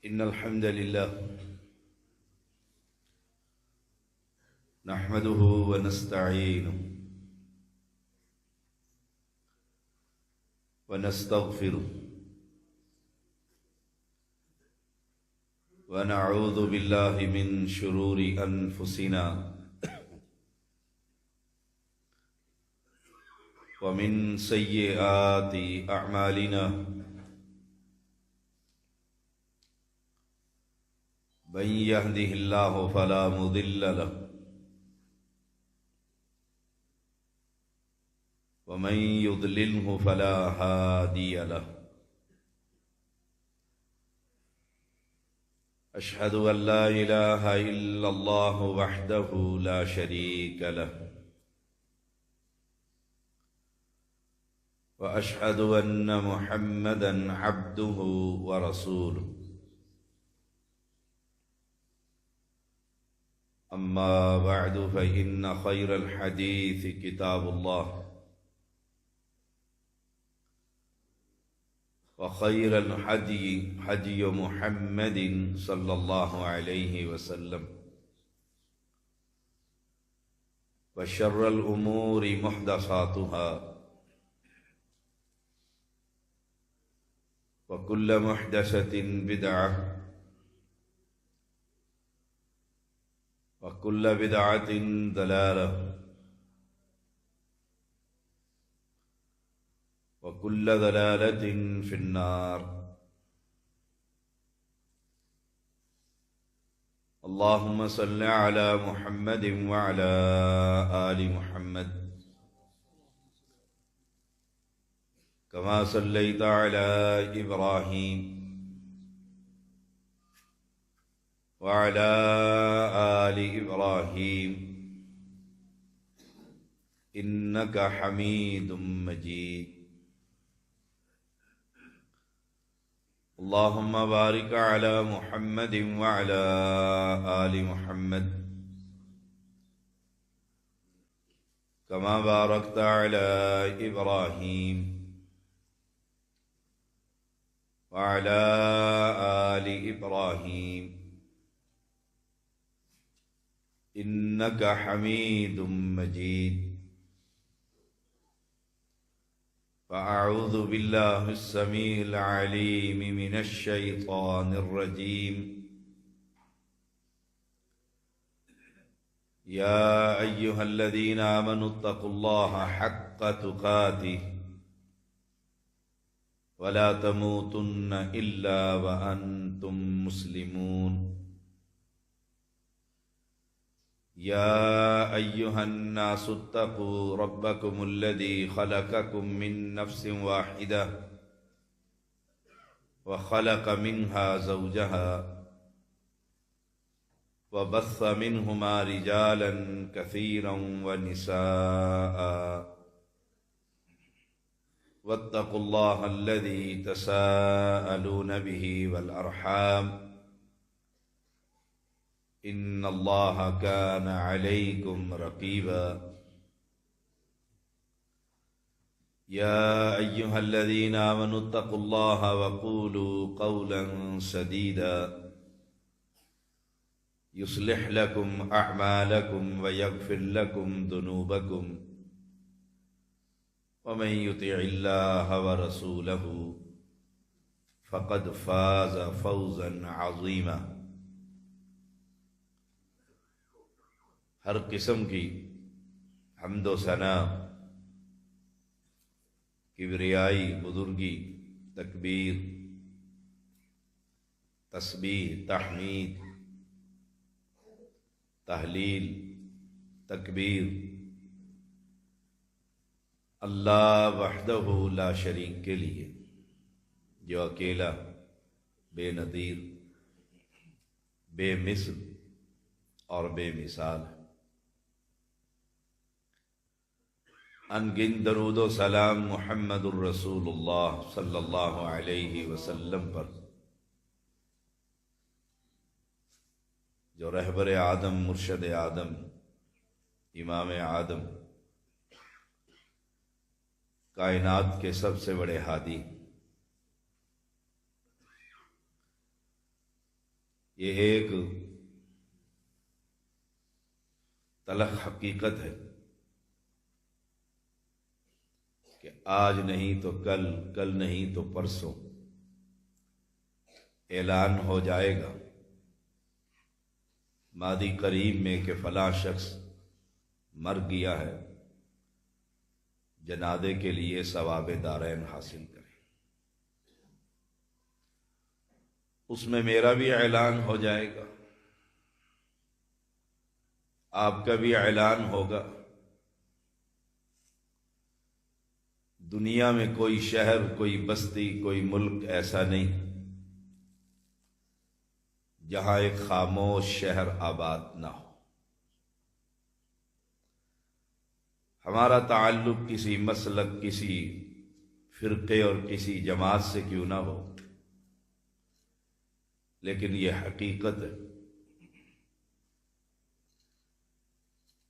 إن الحمد لله نحمده ونستعينه ونستغفره ونعوذ بالله من شرور أنفسنا ومن سيئات أعمالنا من يهده الله فلا مضل له ومن يضلله فلا هادي له أشهد أن لا إله إلا الله وحده لا شريك له وأشهد أن محمدا عبده ورسوله أما بعد فإن خير الحديث كتاب الله وخير الهدي هدي محمد صلى الله عليه وسلم وشر الأمور محدثاتها وكل محدثة بدعة وكل بدعة ضلالة وكل ضلالة في النار اللهم صل على محمد وعلى آل محمد كما صليت على إبراهيم وعلى آل إبراهيم إنك حميد مجيد اللهم بارك على محمد وعلى آل محمد كما باركت على إبراهيم وعلى آل إبراهيم إنك حميد مجيد فأعوذ بالله السميع العليم من الشيطان الرجيم يا أيها الذين آمنوا اتقوا الله حق تقاته ولا تموتن إلا وأنتم مسلمون يا أيها الناس اتقوا ربكم الذي خلقكم من نفس واحدة وخلق منها زوجها وبث منهما رجالا كثيرا ونساء واتقوا الله الذي تساءلون به والأرحام إن الله كان عليكم رقيبا يا أيها الذين آمنوا اتقوا الله وقولوا قولا سديدا يصلح لكم أعمالكم ويغفر لكم ذنوبكم ومن يطع الله ورسوله فقد فاز فوزا عظيما ہر قسم کی حمد و ثنا، کبریائی، بزرگی، تکبیر، تسبیح، تحمید، تحلیل، تکبیر اللہ وحدہ لا شریک کے لیے جو اکیلا، بے نظیر، بے مثل اور بے مثال ہے۔ ان گن درود و سلام محمد الرسول اللہ صلی اللہ علیہ وسلم پر، جو رہبر آدم، مرشد آدم، امام آدم، کائنات کے سب سے بڑے ہادی، یہ ایک تلخ حقیقت ہے کہ آج نہیں تو کل، کل نہیں تو پرسوں اعلان ہو جائے گا ماضی قریب میں کہ فلاں شخص مر گیا ہے، جنازے کے لیے ثواب دارین حاصل کریں۔ اس میں میرا بھی اعلان ہو جائے گا، آپ کا بھی اعلان ہوگا۔ دنیا میں کوئی شہر، کوئی بستی، کوئی ملک ایسا نہیں جہاں ایک خاموش شہر آباد نہ ہو۔ ہمارا تعلق کسی مسلک، کسی فرقے اور کسی جماعت سے کیوں نہ ہو، لیکن یہ حقیقت ہے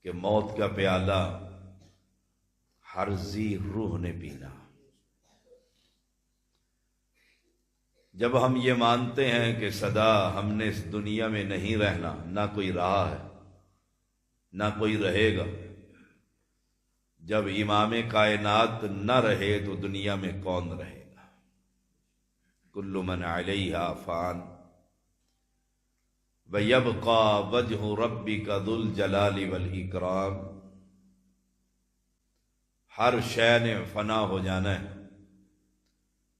کہ موت کا پیالہ ہر ذی روح نے پینا۔ جب ہم یہ مانتے ہیں کہ سدا ہم نے اس دنیا میں نہیں رہنا، نہ کوئی رہا ہے نہ کوئی رہے گا، جب امام کائنات نہ رہے تو دنیا میں کون رہے گا؟ کل من علیہا فان وَيَبْقَى وَجْهُ رَبِّكَ ذُو الْجَلَالِ وَالْإِكْرَامِ۔ ہر شے نے فنا ہو جانا ہے،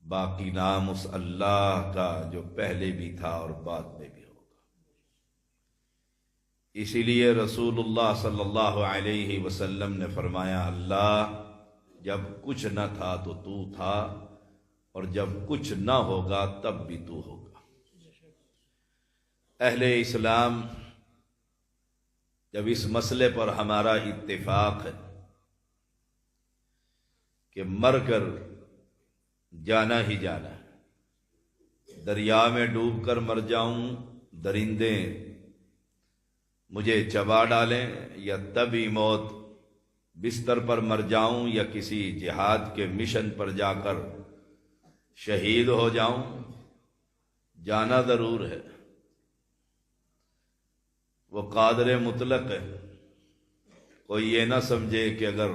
باقی نام اس اللہ کا جو پہلے بھی تھا اور بعد میں بھی ہوگا۔ اسی لیے رسول اللہ صلی اللہ علیہ وسلم نے فرمایا، اللہ جب کچھ نہ تھا تو تو تھا، اور جب کچھ نہ ہوگا تب بھی تو ہوگا۔ اہل اسلام جب اس مسئلے پر ہمارا اتفاق ہے کہ مر کر جانا ہی جانا ہے، دریا میں ڈوب کر مر جاؤں، درندے مجھے چبا ڈالیں، یا تبھی موت بستر پر مر جاؤں، یا کسی جہاد کے مشن پر جا کر شہید ہو جاؤں، جانا ضرور ہے۔ وہ قادر مطلق ہے، کوئی یہ نہ سمجھے کہ اگر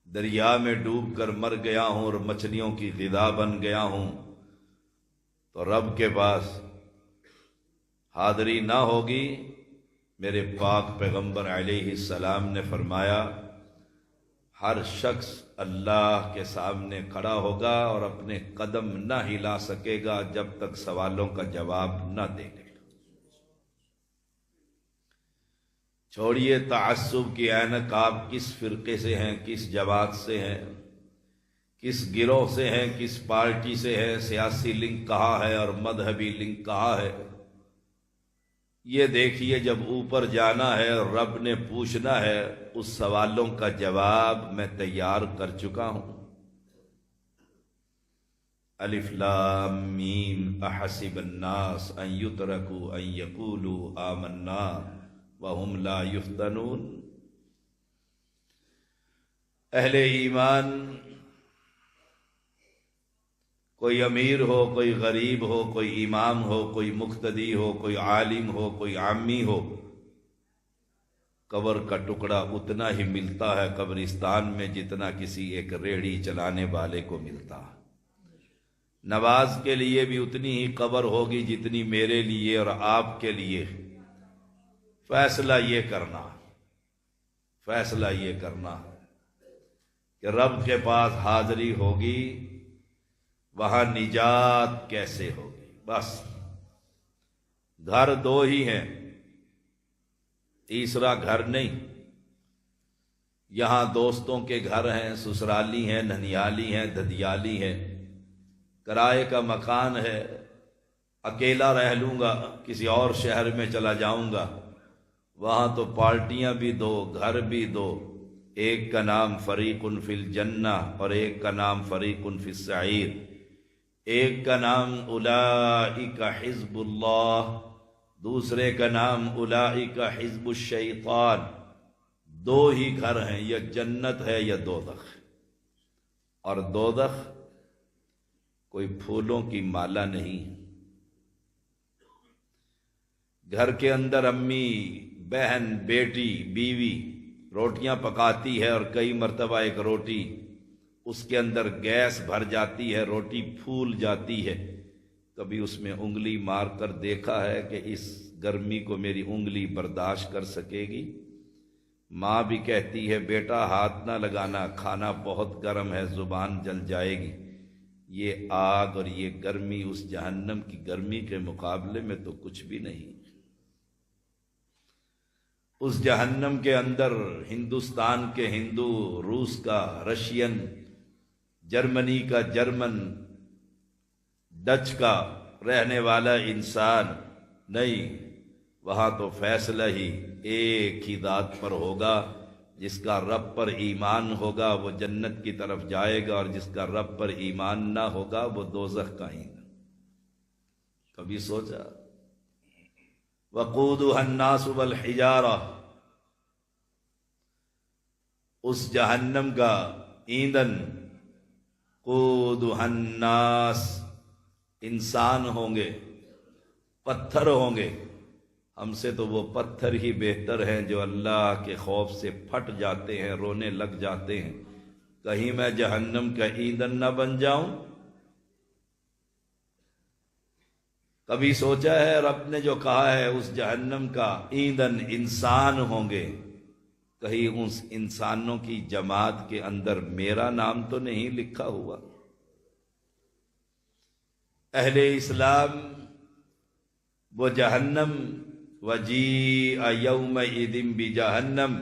دریا میں ڈوب کر مر گیا ہوں اور مچھلیوں کی غذا بن گیا ہوں تو رب کے پاس حاضری نہ ہوگی۔ میرے پاک پیغمبر علیہ السلام نے فرمایا، ہر شخص اللہ کے سامنے کھڑا ہوگا اور اپنے قدم نہ ہلا سکے گا جب تک سوالوں کا جواب نہ دے گا۔ چھوڑیے تعصب کی اینک، آپ کس فرقے سے ہیں، کس جماعت سے ہیں، کس گروہ سے ہیں، کس پارٹی سے ہیں، سیاسی لنک کہاں ہے اور مذہبی لنک کہاں ہے، یہ دیکھیے جب اوپر جانا ہے اور رب نے پوچھنا ہے، اس سوالوں کا جواب میں تیار کر چکا ہوں۔ الف لام میم احسب الناس ان یترکوا ان یقولوا آمنا وَهُمْ لَا يُفْتَنُونَ۔ اہل ایمان، کوئی امیر ہو، کوئی غریب ہو، کوئی امام ہو، کوئی مقتدی ہو، کوئی عالم ہو، کوئی عامی ہو، قبر کا ٹکڑا اتنا ہی ملتا ہے قبرستان میں جتنا کسی ایک ریڑھی چلانے والے کو ملتا ہے۔ نماز کے لیے بھی اتنی ہی قبر ہوگی جتنی میرے لیے اور آپ کے لیے۔ فیصلہ یہ کرنا کہ رب کے پاس حاضری ہوگی، وہاں نجات کیسے ہوگی۔ بس گھر دو ہی ہیں، تیسرا گھر نہیں۔ یہاں دوستوں کے گھر ہیں، سسرالی ہیں، ننیالی ہیں، ددیالی ہیں، کرائے کا مکان ہے، اکیلا رہ لوں گا، کسی اور شہر میں چلا جاؤں گا، وہاں تو پارٹیاں بھی دو، گھر بھی دو، ایک کا نام فریق فی الجنہ اور ایک کا نام فریق فی السعیر، ایک کا نام اولئک حزب اللہ، دوسرے کا نام اولئک حزب الشیطان۔ دو ہی گھر ہیں، یا جنت ہے یا دوزخ۔ اور دوزخ کوئی پھولوں کی مالا نہیں، گھر کے اندر امی، بہن، بیٹی، بیوی روٹیاں پکاتی ہے اور کئی مرتبہ ایک روٹی اس کے اندر گیس بھر جاتی ہے، روٹی پھول جاتی ہے، کبھی اس میں انگلی مار کر دیکھا ہے کہ اس گرمی کو میری انگلی برداشت کر سکے گی؟ ماں بھی کہتی ہے بیٹا ہاتھ نہ لگانا، کھانا بہت گرم ہے، زبان جل جائے گی۔ یہ آگ اور یہ گرمی اس جہنم کی گرمی کے مقابلے میں تو کچھ بھی نہیں۔ اس جہنم کے اندر ہندوستان کے ہندو، روس کا رشین، جرمنی کا جرمن، ڈچ کا رہنے والا انسان نہیں، وہاں تو فیصلہ ہی ایک ہی ذات پر ہوگا۔ جس کا رب پر ایمان ہوگا وہ جنت کی طرف جائے گا، اور جس کا رب پر ایمان نہ ہوگا وہ دوزخ کا ہی۔ کبھی سوچا؟ وقودها الناس والحجارہ، اس جہنم کا ایندھن، قودها الناس، انسان ہوں گے، پتھر ہوں گے۔ ہم سے تو وہ پتھر ہی بہتر ہیں جو اللہ کے خوف سے پھٹ جاتے ہیں، رونے لگ جاتے ہیں۔ کہیں میں جہنم کا ایندھن نہ بن جاؤں؟ کبھی سوچا ہے رب نے جو کہا ہے اس جہنم کا ایندھن انسان ہوں گے، کہیں اس انسانوں کی جماعت کے اندر میرا نام تو نہیں لکھا ہوا؟ اہل اسلام وہ جہنم، وجیء یومئذ بجہنم،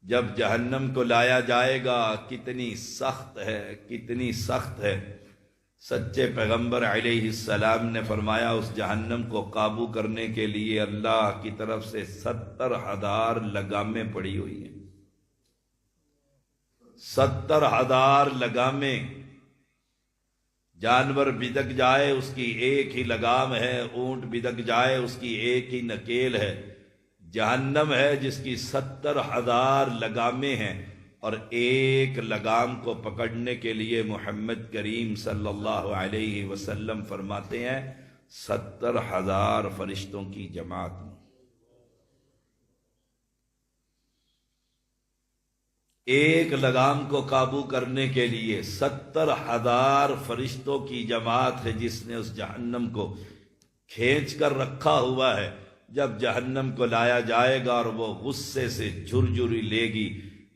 جب جہنم کو لایا جائے گا کتنی سخت ہے، کتنی سخت ہے۔ سچے پیغمبر علیہ السلام نے فرمایا اس جہنم کو قابو کرنے کے لیے اللہ کی طرف سے 70,000 لگامیں پڑی ہوئی ہیں۔ 70,000 لگامیں۔ جانور بدک جائے اس کی ایک ہی لگام ہے، اونٹ بدک جائے اس کی ایک ہی نکیل ہے۔ جہنم ہے جس کی 70,000 لگامیں ہیں، اور ایک لگام کو پکڑنے کے لیے محمد کریم صلی اللہ علیہ وسلم فرماتے ہیں 70,000 فرشتوں کی جماعت۔ ایک لگام کو قابو کرنے کے لیے 70,000 فرشتوں کی جماعت ہے جس نے اس جہنم کو کھینچ کر رکھا ہوا ہے۔ جب جہنم کو لایا جائے گا اور وہ غصے سے جھرجھری لے گی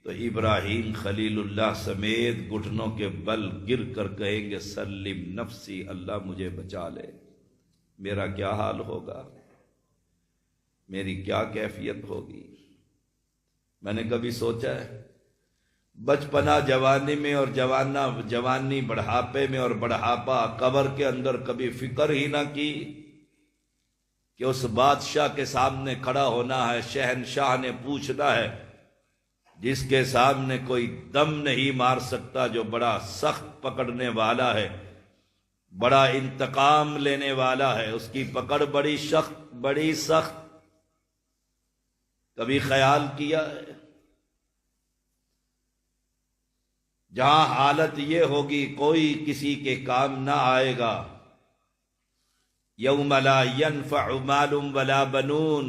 تو ابراہیم خلیل اللہ سمیت گھٹنوں کے بل گر کر کہیں گے سلم نفسی، اللہ مجھے بچا لے۔ میرا کیا حال ہوگا، میری کیا کیفیت ہوگی؟ میں نے کبھی سوچا ہے بچپنا جوانی میں اور جوانی بڑھاپے میں اور بڑھاپا قبر کے اندر کبھی فکر ہی نہ کی کہ اس بادشاہ کے سامنے کھڑا ہونا ہے، شہنشاہ نے پوچھنا ہے، جس کے سامنے کوئی دم نہیں مار سکتا، جو بڑا سخت پکڑنے والا ہے، بڑا انتقام لینے والا ہے، اس کی پکڑ بڑی سخت۔ کبھی خیال کیا ہے جہاں حالت یہ ہوگی کوئی کسی کے کام نہ آئے گا، یوم لا ينفع مال ولا بنون،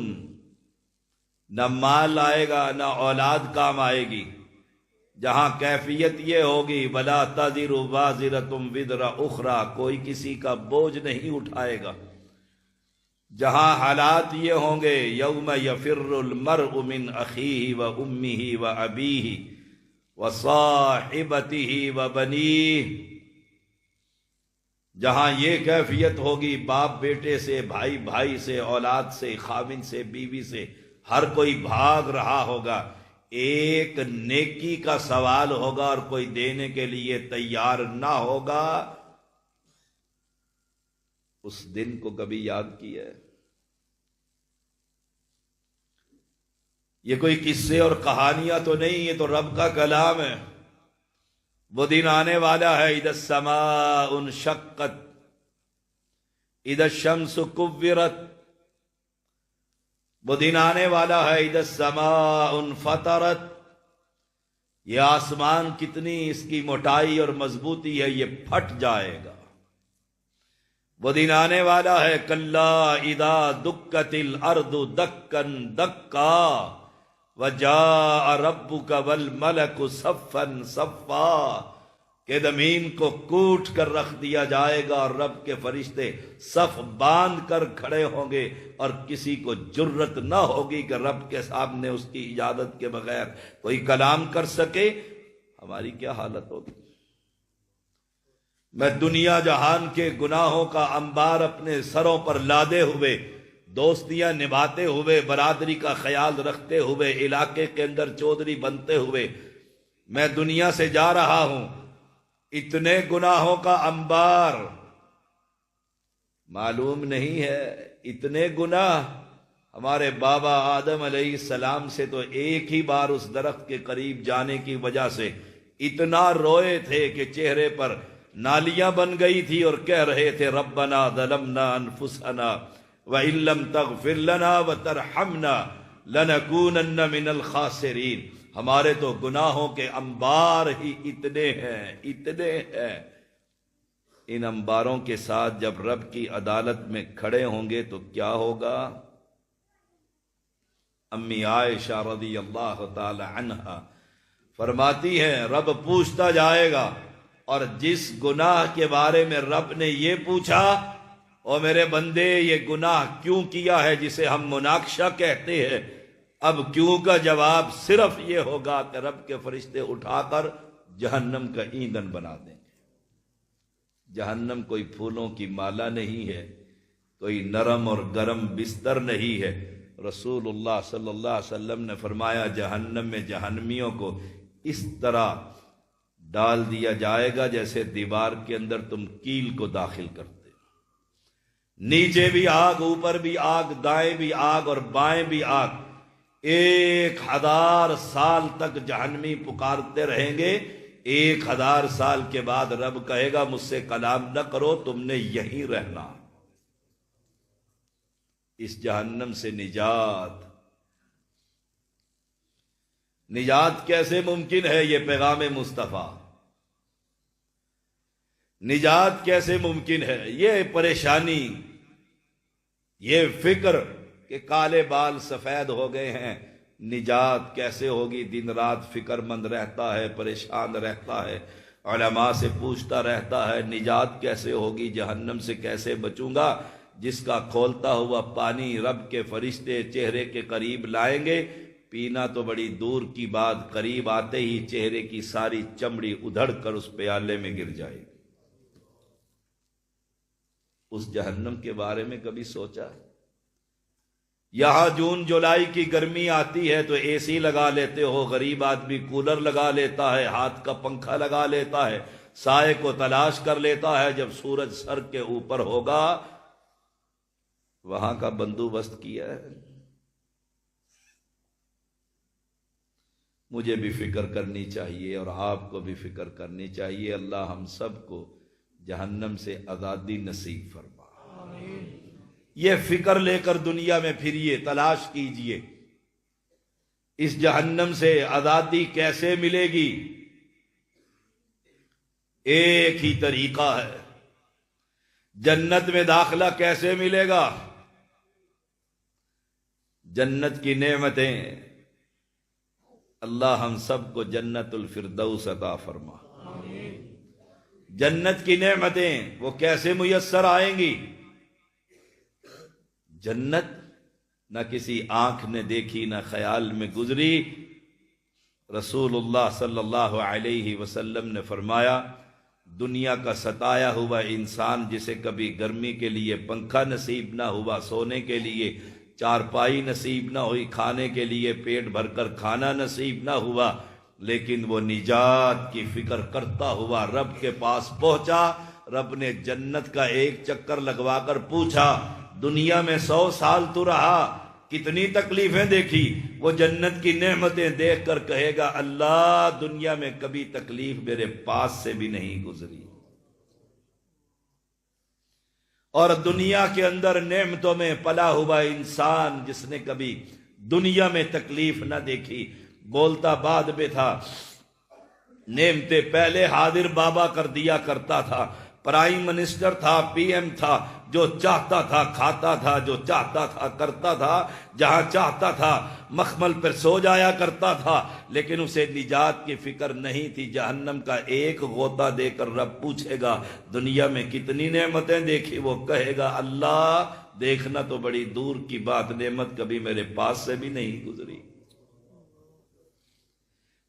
نہ مال آئے گا نہ اولاد کام آئے گی، جہاں کیفیت یہ ہوگی ولا تزر وازرۃ وزر اخرى، کوئی کسی کا بوجھ نہیں اٹھائے گا، جہاں حالات یہ ہوں گے یوم یفر المرء من اخیہ وامہ وابیہ وصاحبتہ وبنیہ، جہاں یہ کیفیت ہوگی باپ بیٹے سے، بھائی بھائی سے، اولاد سے، خاوند سے، بیوی سے، ہر کوئی بھاگ رہا ہوگا، ایک نیکی کا سوال ہوگا اور کوئی دینے کے لیے تیار نہ ہوگا۔ اس دن کو کبھی یاد کیا ہے؟ یہ کوئی قصے اور کہانیاں تو نہیں، یہ تو رب کا کلام ہے۔ وہ دن آنے والا ہے اذا السماء انشقت، اذا الشمس کورت، وہ دن آنے والا ہے اذا السماء انفطرت، یہ آسمان کتنی اس کی موٹائی اور مضبوطی ہے، یہ پھٹ جائے گا۔ وہ دن آنے والا ہے کلا اذا دکت الارض دکن دکا وجاء ربک والملک صفا صفا، کہ زمین کو کوٹ کر رکھ دیا جائے گا اور رب کے فرشتے صف باندھ کر کھڑے ہوں گے، اور کسی کو جرت نہ ہوگی کہ رب کے سامنے اس کی اجازت کے بغیر کوئی کلام کر سکے۔ ہماری کیا حالت ہوگی؟ میں دنیا جہان کے گناہوں کا انبار اپنے سروں پر لادے ہوئے، دوستیاں نبھاتے ہوئے، برادری کا خیال رکھتے ہوئے، علاقے کے اندر چودھری بنتے ہوئے میں دنیا سے جا رہا ہوں، اتنے گناہوں کا انبار، معلوم نہیں ہے اتنے گناہ۔ ہمارے بابا آدم علیہ السلام سے تو ایک ہی بار اس درخت کے قریب جانے کی وجہ سے اتنا روئے تھے کہ چہرے پر نالیاں بن گئی تھی، اور کہہ رہے تھے ربنا ظلمنا انفسنا وَإِن لَّمْ تَغْفِرْ لَنَا وَتَرْحَمْنَا لَنَكُونَنَّ مِنَ الْخَاسِرِينَ۔ ہمارے تو گناہوں کے انبار ہی اتنے ہیں۔ ان انباروں کے ساتھ جب رب کی عدالت میں کھڑے ہوں گے تو کیا ہوگا؟ امی عائشہ رضی اللہ تعالی عنہا فرماتی ہیں رب پوچھتا جائے گا، اور جس گناہ کے بارے میں رب نے یہ پوچھا، او میرے بندے یہ گناہ کیوں کیا ہے، جسے ہم مناقشہ کہتے ہیں، اب کیوں کا جواب صرف یہ ہوگا کہ رب کے فرشتے اٹھا کر جہنم کا ایندھن بنا دیں گے۔ جہنم کوئی پھولوں کی مالا نہیں ہے، کوئی نرم اور گرم بستر نہیں ہے۔ رسول اللہ صلی اللہ علیہ وسلم نے فرمایا جہنم میں جہنمیوں کو اس طرح ڈال دیا جائے گا جیسے دیوار کے اندر تم کیل کو داخل کرتے، نیچے بھی آگ، اوپر بھی آگ، دائیں بھی آگ اور بائیں بھی آگ۔ 1000 سال تک جہنمی پکارتے رہیں گے۔ 1000 سال کے بعد رب کہے گا مجھ سے کلام نہ کرو، تم نے یہیں رہنا۔ اس جہنم سے نجات کیسے ممکن ہے؟ یہ پیغام مصطفیٰ۔ نجات کیسے ممکن ہے؟ یہ پریشانی، یہ فکر کہ کالے بال سفید ہو گئے ہیں، نجات کیسے ہوگی؟ دن رات فکر مند رہتا ہے، پریشان رہتا ہے، علماء سے پوچھتا رہتا ہے نجات کیسے ہوگی، جہنم سے کیسے بچوں گا؟ جس کا کھولتا ہوا پانی رب کے فرشتے چہرے کے قریب لائیں گے، پینا تو بڑی دور کی بات، قریب آتے ہی چہرے کی ساری چمڑی ادھڑ کر اس پیالے میں گر جائے گی۔ اس جہنم کے بارے میں کبھی سوچا؟ یہاں جون جولائی کی گرمی آتی ہے تو اے سی لگا لیتے ہو، غریب آدمی کولر لگا لیتا ہے، ہاتھ کا پنکھا لگا لیتا ہے، سائے کو تلاش کر لیتا ہے۔ جب سورج سر کے اوپر ہوگا وہاں کا بندوبست کیا ہے؟ مجھے بھی فکر کرنی چاہیے اور آپ کو بھی فکر کرنی چاہیے۔ اللہ ہم سب کو جہنم سے آزادی نصیب فرما۔ یہ فکر لے کر دنیا میں پھریے، تلاش کیجئے اس جہنم سے آزادی کیسے ملے گی۔ ایک ہی طریقہ ہے، جنت میں داخلہ کیسے ملے گا؟ جنت کی نعمتیں، اللہ ہم سب کو جنت الفردوس عطا فرما۔ جنت کی نعمتیں وہ کیسے میسر آئیں گی؟ جنت نہ کسی آنکھ نے دیکھی، نہ خیال میں گزری۔ رسول اللہ صلی اللہ علیہ وسلم نے فرمایا دنیا کا ستایا ہوا انسان جسے کبھی گرمی کے لیے پنکھا نصیب نہ ہوا، سونے کے لیے چارپائی نصیب نہ ہوئی، کھانے کے لیے پیٹ بھر کر کھانا نصیب نہ ہوا، لیکن وہ نجات کی فکر کرتا ہوا رب کے پاس پہنچا۔ رب نے جنت کا ایک چکر لگوا کر پوچھا دنیا میں 100 سال تو رہا، کتنی تکلیفیں دیکھی؟ وہ جنت کی نعمتیں دیکھ کر کہے گا اللہ دنیا میں کبھی تکلیف میرے پاس سے بھی نہیں گزری۔ اور دنیا کے اندر نعمتوں میں پلا ہوا انسان جس نے کبھی دنیا میں تکلیف نہ دیکھی، بولتا بعد میں تھا، نعمتیں پہلے حاضر بابا کر دیا کرتا تھا، پرائم منسٹر تھا، پی ایم تھا، جو چاہتا تھا کھاتا تھا، جو چاہتا تھا کرتا تھا، جہاں چاہتا تھا مخمل پر سو جایا کرتا تھا، لیکن اسے نجات کی فکر نہیں تھی۔ جہنم کا ایک غوطہ دے کر رب پوچھے گا دنیا میں کتنی نعمتیں دیکھی، وہ کہے گا اللہ دیکھنا تو بڑی دور کی بات، نعمت کبھی میرے پاس سے بھی نہیں گزری۔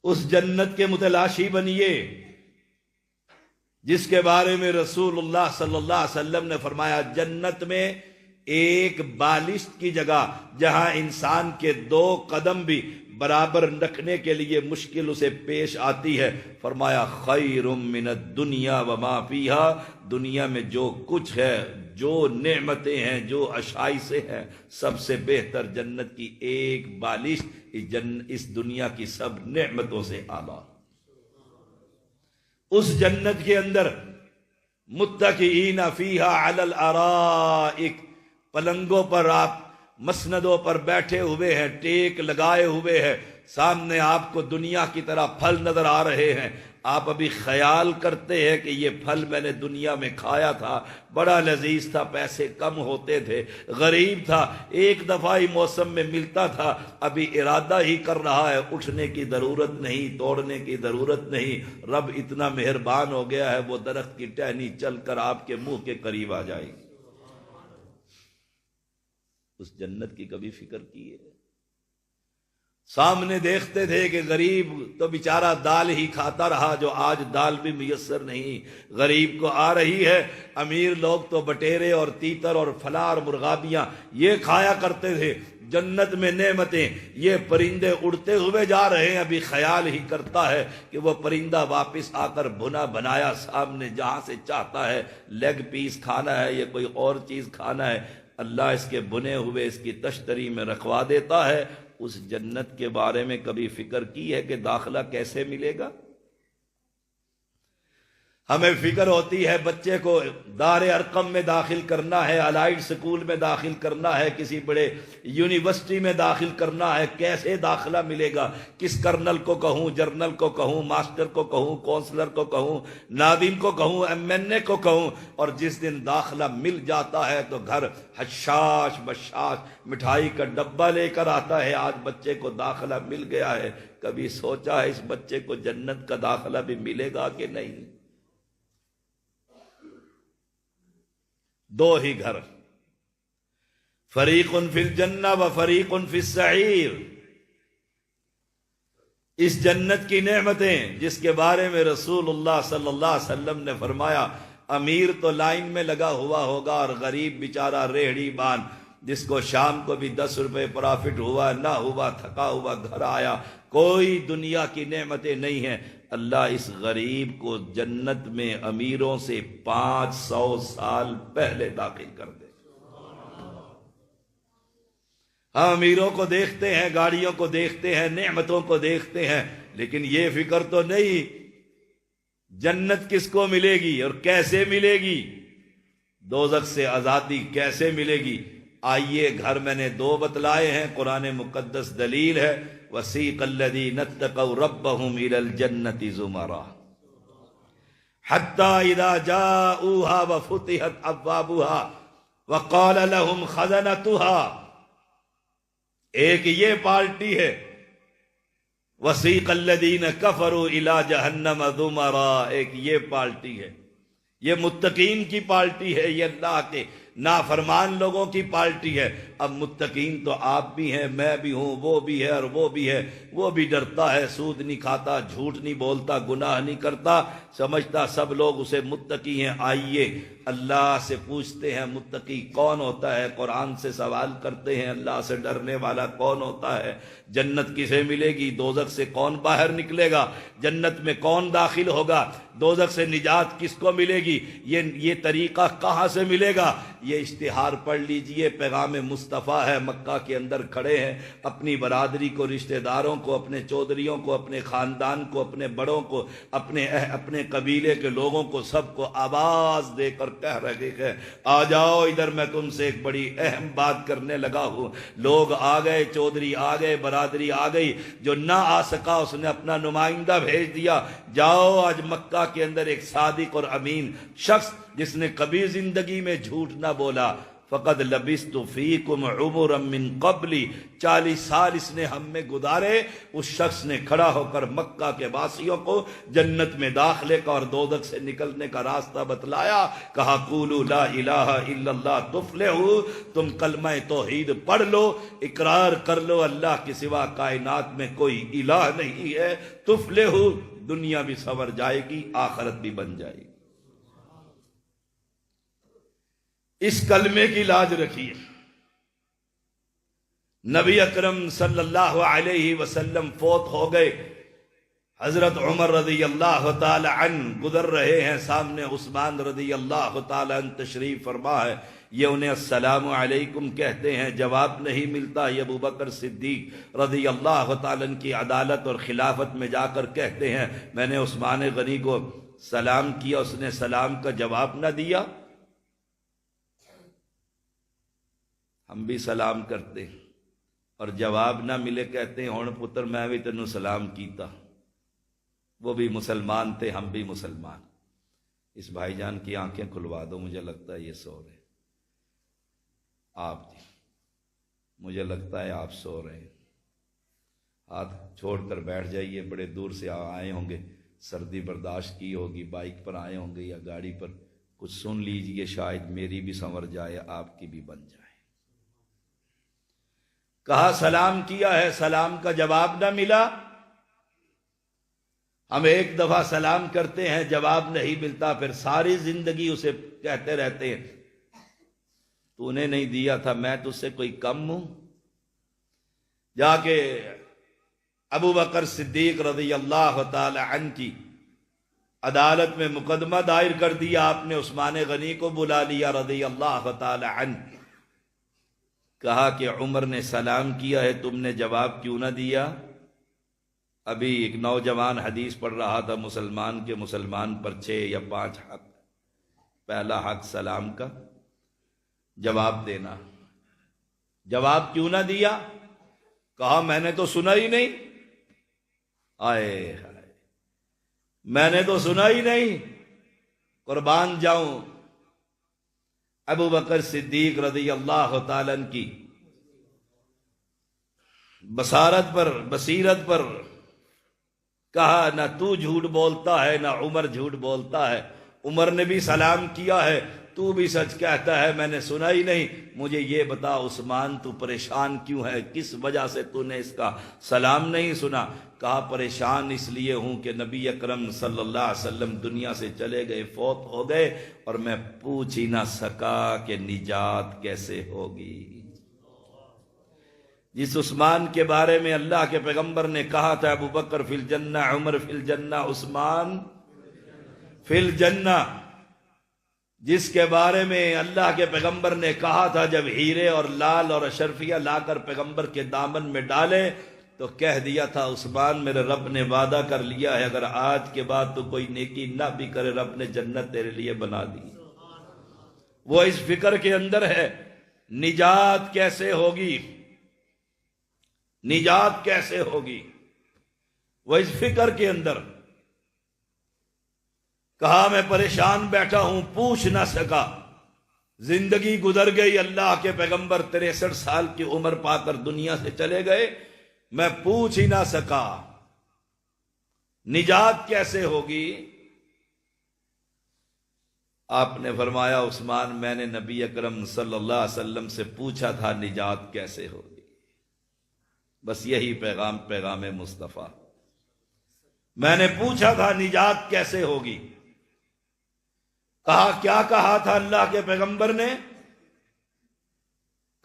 اس جنت کے متلاشی بنیے جس کے بارے میں رسول اللہ صلی اللہ علیہ وسلم نے فرمایا جنت میں ایک بالشت کی جگہ جہاں انسان کے 2 قدم بھی برابر رکھنے کے لیے مشکل اسے پیش آتی ہے، فرمایا خیر من الدنیا وما فیہا، دنیا میں جو کچھ ہے، جو نعمتیں ہیں، جو عشائشیں ہیں، سب سے بہتر جنت کی ایک بالشت اس دنیا کی سب نعمتوں سے اعلیٰ۔ اس جنت کے اندر متکئین فیہا علی الارائک، پلنگوں پر آپ مسندوں پر بیٹھے ہوئے ہیں، ٹیک لگائے ہوئے ہیں، سامنے آپ کو دنیا کی طرح پھل نظر آ رہے ہیں، آپ ابھی خیال کرتے ہیں کہ یہ پھل میں نے دنیا میں کھایا تھا، بڑا لذیذ تھا، پیسے کم ہوتے تھے، غریب تھا، ایک دفعہ ہی موسم میں ملتا تھا، ابھی ارادہ ہی کر رہا ہے، اٹھنے کی ضرورت نہیں، توڑنے کی ضرورت نہیں، رب اتنا مہربان ہو گیا ہے، وہ درخت کی ٹہنی چل کر آپ کے منہ کے قریب آ جائے گی۔ اس جنت کی کبھی فکر کی ہے؟ سامنے دیکھتے تھے کہ غریب تو بیچارہ دال ہی کھاتا رہا، جو آج دال بھی میسر نہیں غریب کو آ رہی ہے، امیر لوگ تو بٹیرے اور تیتر اور فلاں اور مرغابیاں یہ کھایا کرتے تھے۔ جنت میں نعمتیں، یہ پرندے اڑتے ہوئے جا رہے ہیں، ابھی خیال ہی کرتا ہے کہ وہ پرندہ واپس آ کر بھنا بنایا سامنے جہاں سے چاہتا ہے لیگ پیس کھانا ہے یا کوئی اور چیز کھانا ہے، اللہ اس کے بنے ہوئے اس کی تشتری میں رکھوا دیتا ہے۔ اس جنت کے بارے میں کبھی فکر کی ہے کہ داخلہ کیسے ملے گا؟ ہمیں فکر ہوتی ہے بچے کو دار ارقم میں داخل کرنا ہے، الائڈ سکول میں داخل کرنا ہے، کسی بڑے یونیورسٹی میں داخل کرنا ہے، کیسے داخلہ ملے گا، کس کرنل کو کہوں، جرنل کو کہوں، ماسٹر کو کہوں، کونسلر کو کہوں، ناظم کو کہوں، MNA کو کہوں، اور جس دن داخلہ مل جاتا ہے تو گھر حشاش بشاش مٹھائی کا ڈبہ لے کر آتا ہے، آج بچے کو داخلہ مل گیا ہے۔ کبھی سوچا ہے اس بچے کو جنت کا داخلہ بھی ملے گا کہ نہیں؟ 2 ہی گھر، فریق فی الجنہ و فریق فی السعیر۔ اس جنت کی نعمتیں جس کے بارے میں رسول اللہ صلی اللہ علیہ وسلم نے فرمایا امیر تو لائن میں لگا ہوا ہوگا اور غریب بیچارہ ریہڑی بان جس کو شام کو بھی 10 روپے پرافٹ ہوا نہ ہوا، تھکا ہوا گھر آیا، کوئی دنیا کی نعمتیں نہیں ہیں، اللہ اس غریب کو جنت میں امیروں سے 500 سال پہلے داخل کر دے۔ ہم امیروں کو دیکھتے ہیں، گاڑیوں کو دیکھتے ہیں، نعمتوں کو دیکھتے ہیں، لیکن یہ فکر تو نہیں جنت کس کو ملے گی اور کیسے ملے گی، دوزخ سے آزادی کیسے ملے گی۔ آئیے گھر میں نے 2 بتلائے ہیں، قرآن مقدس دلیل ہے، وَسِيقَ الَّذِينَ اتَّقَوْا رَبَّهُمْ إِلَى الْجَنَّةِ زُمَرًا حَتَّى إِذَا جَاءُوهَا وَفُتِحَتْ أَبْوَابُهَا وَقَالَ لَهُمْ خَزَنَتُهَا، ایک یہ پارٹی ہے، وَسِيقَ الَّذِينَ كَفَرُوا إِلَى جَهَنَّمَ زُمَرًا، ایک یہ پارٹی ہے، یہ متقین کی پارٹی ہے، یہ اللہ کے نافرمان لوگوں کی پارٹی ہے۔ اب متقین تو آپ بھی ہیں، میں بھی ہوں، وہ بھی ہے اور وہ بھی ہے، وہ بھی ڈرتا ہے، سود نہیں کھاتا، جھوٹ نہیں بولتا، گناہ نہیں کرتا، سمجھتا سب لوگ اسے متقی ہیں۔ آئیے اللہ سے پوچھتے ہیں متقی کون ہوتا ہے، قرآن سے سوال کرتے ہیں اللہ سے ڈرنے والا کون ہوتا ہے، جنت کسے ملے گی، دوزخ سے کون باہر نکلے گا، جنت میں کون داخل ہوگا، دوزخ سے نجات کس کو ملے گی، یہ طریقہ کہاں سے ملے گا۔ یہ اشتہار پڑھ لیجئے، پیغام مصطفیٰ ہے، مکہ کے اندر کھڑے ہیں، اپنی برادری کو، رشتہ داروں کو، اپنے چودھریوں کو، اپنے خاندان کو، اپنے بڑوں کو، اپنے قبیلے کے لوگوں کو، سب کو آواز دے کر کہہ رہے ہیں آ جاؤ ادھر، میں تم سے ایک بڑی اہم بات کرنے لگا ہوں۔ لوگ آ گئے، چودھری آ گئے، برادری آ گئی، جو نہ آ سکا اس نے اپنا نمائندہ بھیج دیا، جاؤ آج مکہ کے اندر ایک صادق اور امین شخص جس نے کبھی زندگی میں جھوٹ نہ بولا، فقد لبثت فیکم عمرا من قبلی، 40 سال اس نے ہم میں گزارے۔ اس شخص نے کھڑا ہو کر مکہ کے واسیوں کو جنت میں داخلے کا اور دوزخ سے نکلنے کا راستہ بتلایا، کہا قولوا لا الہ الا اللہ تفلحوا، تم کلمہ توحید پڑھ لو، اقرار کر لو اللہ کے سوا کائنات میں کوئی الہ نہیں ہے، تفلحوا، دنیا بھی سنور جائے گی، آخرت بھی بن جائے گی۔ اس کلمے کی لاج رکھیے۔ نبی اکرم صلی اللہ علیہ وسلم فوت ہو گئے، حضرت عمر رضی اللہ تعالی عنہ گزر رہے ہیں، سامنے عثمان رضی اللہ تعالی عنہ تشریف فرما ہے، یہ انہیں السلام علیکم کہتے ہیں، جواب نہیں ملتا، یہ ابو بکر صدیق رضی اللہ تعالی عنہ کی عدالت اور خلافت میں جا کر کہتے ہیں میں نے عثمان غنی کو سلام کیا، اس نے سلام کا جواب نہ دیا۔ ہم بھی سلام کرتے ہیں اور جواب نہ ملے کہتے ہیں ہن پتر میں بھی تینوں سلام کیتا، وہ بھی مسلمان تھے، ہم بھی مسلمان۔ اس بھائی جان کی آنکھیں کھلوا دو، مجھے لگتا ہے یہ سو رہے۔ آپ جی، مجھے لگتا ہے آپ سو رہے ہیں، ہاتھ چھوڑ کر بیٹھ جائیے، بڑے دور سے آئے ہوں گے، سردی برداشت کی ہوگی، بائک پر آئے ہوں گے یا گاڑی پر، کچھ سن لیجئے، شاید میری بھی سنور جائے، آپ کی بھی بن جائے۔ کہا سلام کیا ہے، سلام کا جواب نہ ملا۔ ہم ایک دفعہ سلام کرتے ہیں، جواب نہیں ملتا، پھر ساری زندگی اسے کہتے رہتے ہیں تو نے نہیں دیا تھا، میں تو اس سے کوئی کم ہوں۔ جا کے ابو بکر صدیق رضی اللہ تعالی عنہ کی عدالت میں مقدمہ دائر کر دیا، آپ نے عثمان غنی کو بلا لیا رضی اللہ تعالی عنہ، کہا کہ عمر نے سلام کیا ہے، تم نے جواب کیوں نہ دیا؟ ابھی ایک نوجوان حدیث پڑھ رہا تھا، مسلمان کے مسلمان پر 6 یا 5 حق، پہلا حق سلام کا جواب دینا، جواب کیوں نہ دیا؟ کہا میں نے تو سنا ہی نہیں، آئے ہائے، میں نے تو سنا ہی نہیں، قربان جاؤں ابو بکر صدیق رضی اللہ تعالیٰ عنہ کی بصارت پر، بصیرت پر کہا نہ تو جھوٹ بولتا ہے نہ عمر جھوٹ بولتا ہے، عمر نے بھی سلام کیا ہے، تو بھی سچ کہتا ہے، میں نے سنا ہی نہیں، مجھے یہ بتا عثمان تو پریشان کیوں ہے، کس وجہ سے تو نے اس کا سلام نہیں سنا؟ کہا پریشان اس لیے ہوں کہ نبی اکرم صلی اللہ علیہ وسلم دنیا سے چلے گئے، فوت ہو گئے، اور میں پوچھ ہی نہ سکا کہ نجات کیسے ہوگی۔ جس عثمان کے بارے میں اللہ کے پیغمبر نے کہا تھا ابو بکر فی الجنہ، عمر فی الجنہ، عثمان فی الجنہ، جس کے بارے میں اللہ کے پیغمبر نے کہا تھا جب ہیرے اور لال اور اشرفیہ لا کر پیغمبر کے دامن میں ڈالے تو کہہ دیا تھا عثمان میرے رب نے وعدہ کر لیا ہے اگر آج کے بعد تو کوئی نیکی نہ بھی کرے رب نے جنت تیرے لیے بنا دی۔ وہ اس فکر کے اندر ہے نجات کیسے ہوگی، نجات کیسے ہوگی، وہ اس فکر کے اندر کہا میں پریشان بیٹھا ہوں، پوچھ نہ سکا، زندگی گزر گئی، اللہ کے پیغمبر 63 سال کی عمر پا کر دنیا سے چلے گئے، میں پوچھ ہی نہ سکا نجات کیسے ہوگی۔ آپ نے فرمایا عثمان میں نے نبی اکرم صلی اللہ علیہ وسلم سے پوچھا تھا نجات کیسے ہوگی، بس یہی پیغام مصطفیٰ، میں نے پوچھا تھا نجات کیسے ہوگی۔ کہا کیا کہا تھا اللہ کے پیغمبر نے؟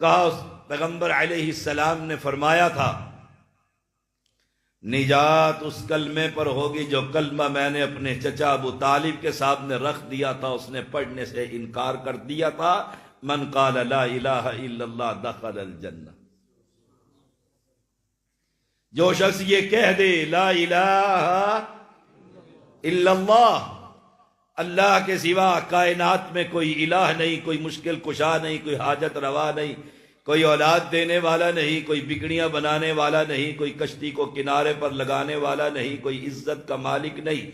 کہا اس پیغمبر علیہ السلام نے فرمایا تھا نجات اس کلمے پر ہوگی جو کلمہ میں نے اپنے چچا ابو طالب کے سامنے رکھ دیا تھا، اس نے پڑھنے سے انکار کر دیا تھا، من قال لا الہ الا اللہ دخل الجنہ، جو شخص یہ کہہ دے لا الہ الا اللہ، اللہ کے سوا کائنات میں کوئی الہ نہیں، کوئی مشکل کشا نہیں، کوئی حاجت روا نہیں، کوئی اولاد دینے والا نہیں، کوئی بگڑیاں بنانے والا نہیں، کوئی کشتی کو کنارے پر لگانے والا نہیں، کوئی عزت کا مالک نہیں،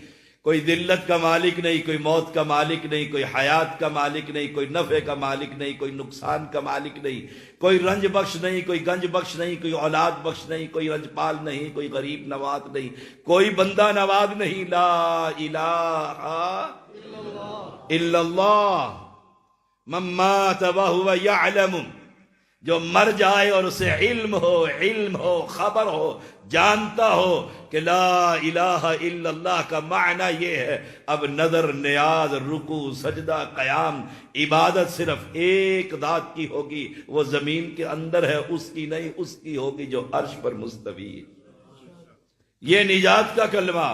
کوئی ذلت کا مالک نہیں، کوئی موت کا مالک نہیں، کوئی حیات کا مالک نہیں، کوئی نفع کا مالک نہیں، کوئی نقصان کا مالک نہیں، کوئی رنج بخش نہیں، کوئی گنج بخش نہیں، کوئی اولاد بخش نہیں، کوئی رنج پال نہیں، کوئی غریب نواز نہیں، کوئی بندہ نواز نہیں۔ لا الہ الا اللہ من مات وہو یعلم، جو مر جائے اور اسے علم ہو، خبر ہو، جانتا ہو کہ لا الہ الا اللہ کا معنی یہ ہے، اب نظر، نیاز، رکوع، سجدہ، قیام، عبادت صرف ایک ذات کی ہوگی، وہ زمین کے اندر ہے، اس کی نہیں، اس کی ہوگی جو عرش پر مستوی ہے۔ یہ نجات کا کلمہ،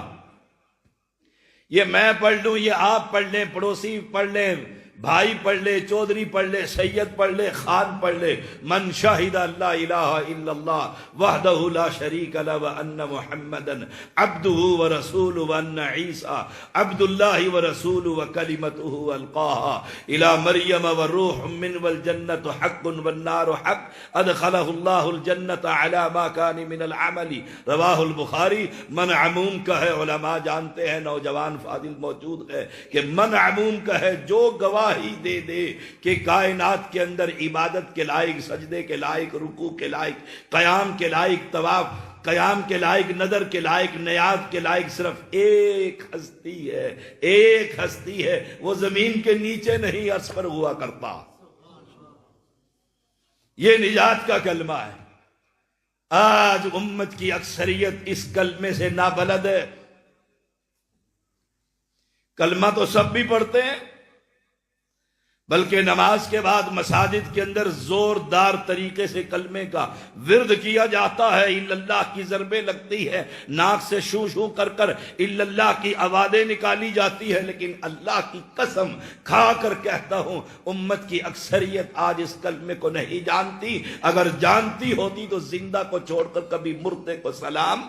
یہ میں پڑھ لوں، یہ آپ پڑھ لیں، پڑوسی پڑھ لیں، بھائی پڑھ لے، چودھری پڑھ لے، سید پڑھ لے، خان پڑھ لے، من شاہد لا الہ الا اللہ وحدہ لا شریک لہ وان محمدا عبدہ ورسولہ وان عیسی عبد اللہ ورسولہ وکلمتہ القاہا الی مریم وروح من والجنۃ حق والنار حق ادخلہ اللہ الجنۃ علی ما کان من العمل، رواہ البخاری۔ من عموم کا ہے، علماء جانتے ہیں، نوجوان فاضل موجود ہے کہ من عموم کا ہے، جو گواہی دے دے کہ کائنات کے اندر عبادت کے لائق، سجدے کے لائق، رکوع کے لائق، قیام کے لائق، طواف قیام کے لائق، نظر کے لائق، نیاز کے لائق صرف ایک ہستی ہے، ایک ہستی ہے، وہ زمین کے نیچے نہیں، عرش پر ہوا کرتا۔ یہ نجات کا کلمہ ہے۔ آج امت کی اکثریت اس کلمے سے نابلد ہے۔ کلمہ تو سب بھی پڑھتے ہیں، بلکہ نماز کے بعد مساجد کے اندر زوردار طریقے سے کلمے کا ورد کیا جاتا ہے، الا اللہ کی ضربیں لگتی ہے، ناک سے شو شو کر کر الا اللہ کی آوازیں نکالی جاتی ہے، لیکن اللہ کی قسم کھا کر کہتا ہوں امت کی اکثریت آج اس کلمے کو نہیں جانتی۔ اگر جانتی ہوتی تو زندہ کو چھوڑ کر کبھی مردے کو سلام۔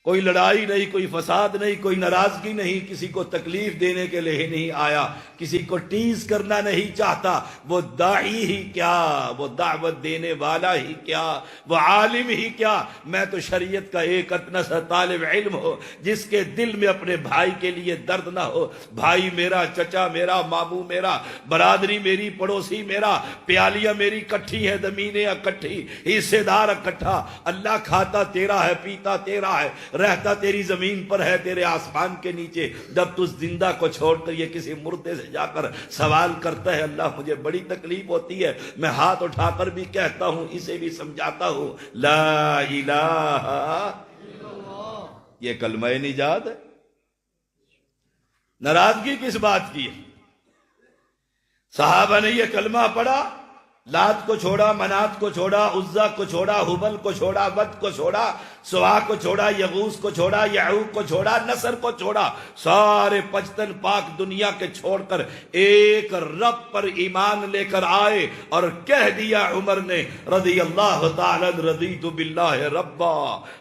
کوئی لڑائی نہیں، کوئی فساد نہیں، کوئی ناراضگی نہیں، کسی کو تکلیف دینے کے لیے نہیں آیا، کسی کو ٹیز کرنا نہیں چاہتا۔ وہ داعی ہی کیا، وہ دعوت دینے والا ہی کیا، وہ عالم ہی کیا، میں تو شریعت کا ایک اتنا سا طالب علم ہو جس کے دل میں اپنے بھائی کے لیے درد نہ ہو، بھائی میرا، چچا میرا، ماموں میرا، برادری میری، پڑوسی میرا، پیالیاں میری کٹھی ہے، زمینیں اکٹھی، حصے دار اکٹھا، اللہ کھاتا تیرا ہے، پیتا تیرا ہے، رہتا تیری زمین پر ہے، تیرے آسمان کے نیچے۔ جب تو زندہ کو چھوڑ کر یہ کسی مردے سے جا کر سوال کرتا ہے، اللہ مجھے بڑی تکلیف ہوتی ہے، میں ہاتھ اٹھا کر بھی کہتا ہوں، اسے بھی سمجھاتا ہوں، لا الہ، یہ کلمہ نجات ہے۔ ناراضگی کس بات کی ہے؟ صحابہ نے یہ کلمہ پڑھا، لات کو چھوڑا، منات کو چھوڑا، عزا کو چھوڑا، حبل کو چھوڑا، ود کو چھوڑا، سوا کو چھوڑا، یغوث کو چھوڑا، یعوق کو چھوڑا، نصر کو چھوڑا، سارے پچتن پاک دنیا کے چھوڑ کر ایک رب پر ایمان لے کر آئے، اور کہہ دیا عمر نے رضی اللہ تعالی رضیت باللہ ربا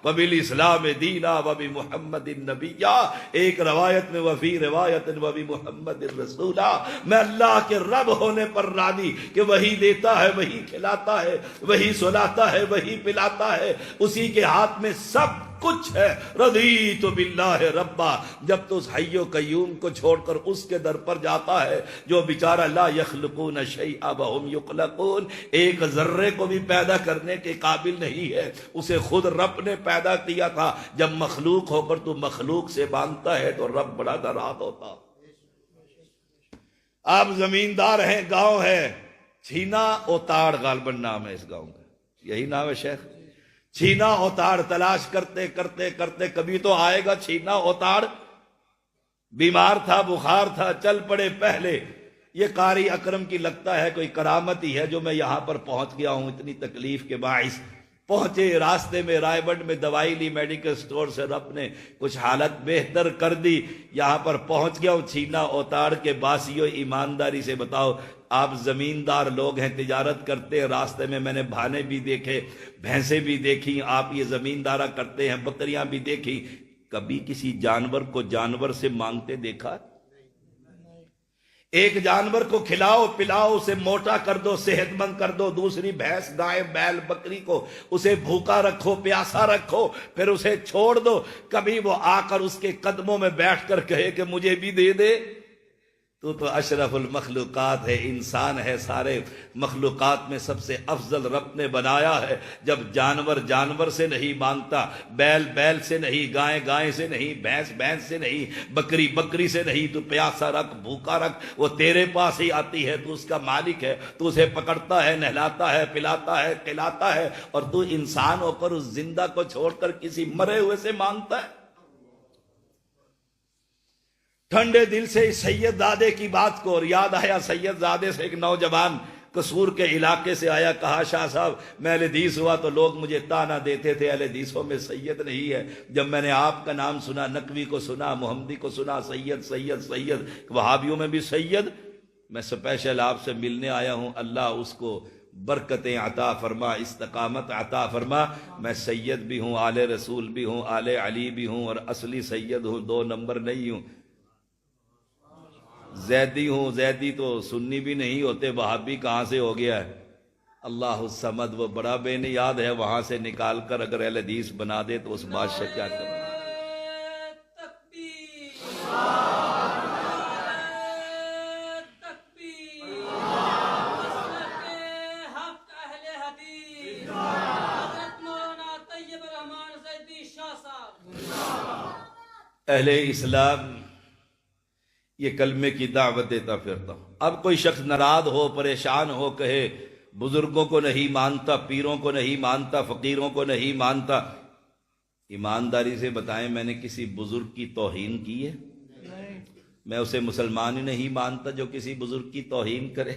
وبالاسلام دینا وبمحمد نبیا، ایک روایت میں وفی روایت وبمحمد رسولا، میں اللہ کے رب ہونے پر راضی کہ وہی دیتا ہے، وہی کھلاتا ہے، وہی سلاتا ہے، وہی پلاتا ہے، اسی کے ہاتھ میں سب کچھ ہے۔ رضیت باللہ ربا، جب تو اس حی و قیوم کو چھوڑ کر اس کے در پر جاتا ہے جو بیچارہ لا یخلقون شیئا وہم یخلقون، ایک ذرے کو بھی پیدا کرنے کے قابل نہیں ہے، اسے خود رب نے پیدا کیا تھا۔ جب مخلوق ہو کر تو مخلوق سے مانگتا ہے تو رب بڑا ناراض ہوتا۔ آپ زمیندار ہیں، گاؤں ہے چھینا اوتاڑ، غالباً نام ہے اس گاؤں کا، یہی نام ہے شیخ؟ چھینا اوتاڑ تلاش کرتے کرتے کرتے کبھی تو آئے گا چھینا اوتاڑ۔ بیمار تھا، بخار تھا، چل پڑے پہلے۔ یہ قاری اکرم کی لگتا ہے کوئی کرامت ہی ہے جو میں یہاں پر پہنچ گیا ہوں، اتنی تکلیف کے باعث پہنچے، راستے میں رائے بنڈ میں دوائی لی میڈیکل سٹور سے، رب نے کچھ حالت بہتر کر دی، یہاں پر پہنچ گیا ہوں۔ چھینا اوتاڑ کے باسیوں، ایمانداری سے بتاؤ، آپ زمیندار لوگ ہیں، تجارت کرتے ہیں، راستے میں میں نے بھانے بھی دیکھے، بھینسیں بھی دیکھی، آپ یہ زمیندارہ کرتے ہیں، بکریاں بھی دیکھی، کبھی کسی جانور کو جانور سے مانگتے دیکھا؟ ایک جانور کو کھلاؤ پلاؤ، اسے موٹا کر دو، صحت مند کر دو، دوسری بھینس گائے بیل بکری کو اسے بھوکا رکھو پیاسا رکھو، پھر اسے چھوڑ دو، کبھی وہ آ کر اس کے قدموں میں بیٹھ کر کہے کہ مجھے بھی دے دے؟ تو اشرف المخلوقات ہے، انسان ہے، سارے مخلوقات میں سب سے افضل رب نے بنایا ہے۔ جب جانور جانور سے نہیں مانگتا، بیل بیل سے نہیں، گائے گائے سے نہیں، بھینس بھینس سے نہیں، بکری بکری سے نہیں، تو پیاسا رکھ بھوکا رکھ، وہ تیرے پاس ہی آتی ہے، تو اس کا مالک ہے، تو اسے پکڑتا ہے، نہلاتا ہے، پلاتا ہے، کھلاتا ہے، اور تو انسان ہو کر اس زندہ کو چھوڑ کر کسی مرے ہوئے سے مانگتا ہے؟ ٹھنڈے دل سے اس سید زادے کی بات کو، اور یاد آیا سید زادے سے ایک نوجوان قصور کے علاقے سے آیا، کہا شاہ صاحب میں اہل حدیث ہوا تو لوگ مجھے طعنہ دیتے تھے، اہل حدیثوں میں سید نہیں ہے، جب میں نے آپ کا نام سنا، نقوی کو سنا، محمدی کو سنا، سید سید سید، وہابیوں میں بھی سید، میں اسپیشل آپ سے ملنے آیا ہوں، اللہ اس کو برکتیں عطا فرما، استقامت عطا فرما، میں سید بھی ہوں، آل رسول بھی ہوں، آل علی بھی ہوں، اور اصلی سید ہوں، 2 نمبر نہیں ہوں، زیدی ہوں، زیدی تو سنی بھی نہیں ہوتے، وہابی کہاں سے ہو گیا ہے؟ اللہ الصمد، وہ بڑا بے نیاد ہے، وہاں سے نکال کر اگر اہل حدیث بنا دے تو اس بادشاہ کیا کرنا؟ اہل اسلام یہ کلمے کی دعوت دیتا پھرتا ہوں۔ اب کوئی شخص ناراض ہو، پریشان ہو، کہے بزرگوں کو نہیں مانتا، پیروں کو نہیں مانتا، فقیروں کو نہیں مانتا، ایمانداری سے بتائیں میں نے کسی بزرگ کی توہین کی ہے؟ میں اسے مسلمان ہی نہیں مانتا جو کسی بزرگ کی توہین کرے۔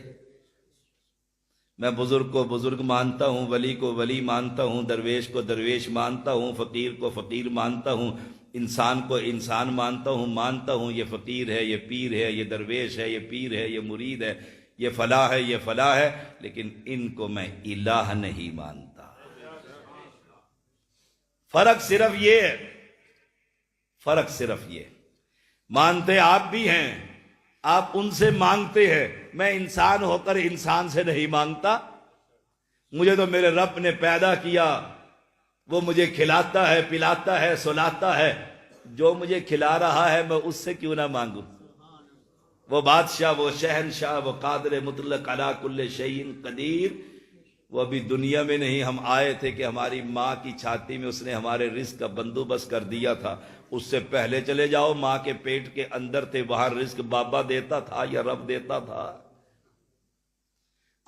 میں بزرگ کو بزرگ مانتا ہوں، ولی کو ولی مانتا ہوں، درویش کو درویش مانتا ہوں، فقیر کو فقیر مانتا ہوں، انسان کو انسان مانتا ہوں، یہ فقیر ہے، یہ پیر ہے، یہ درویش ہے، یہ پیر ہے، یہ مرید ہے، یہ فلاح ہے، یہ فلاح ہے، لیکن ان کو میں الہ نہیں مانتا۔ فرق صرف یہ ہے، فرق صرف یہ، مانتے آپ بھی ہیں، آپ ان سے مانگتے ہیں، میں انسان ہو کر انسان سے نہیں مانگتا، مجھے تو میرے رب نے پیدا کیا، وہ مجھے کھلاتا ہے، پلاتا ہے، سلاتا ہے، جو مجھے کھلا رہا ہے میں اس سے کیوں نہ مانگوں؟ وہ بادشاہ، وہ شہنشاہ، وہ قادر مطلق علی کل شیء قدیر، وہ ابھی دنیا میں نہیں، ہم آئے تھے کہ ہماری ماں کی چھاتی میں اس نے ہمارے رزق کا بندوبست کر دیا تھا، اس سے پہلے چلے جاؤ، ماں کے پیٹ کے اندر تھے، وہاں رزق بابا دیتا تھا یا رب دیتا تھا؟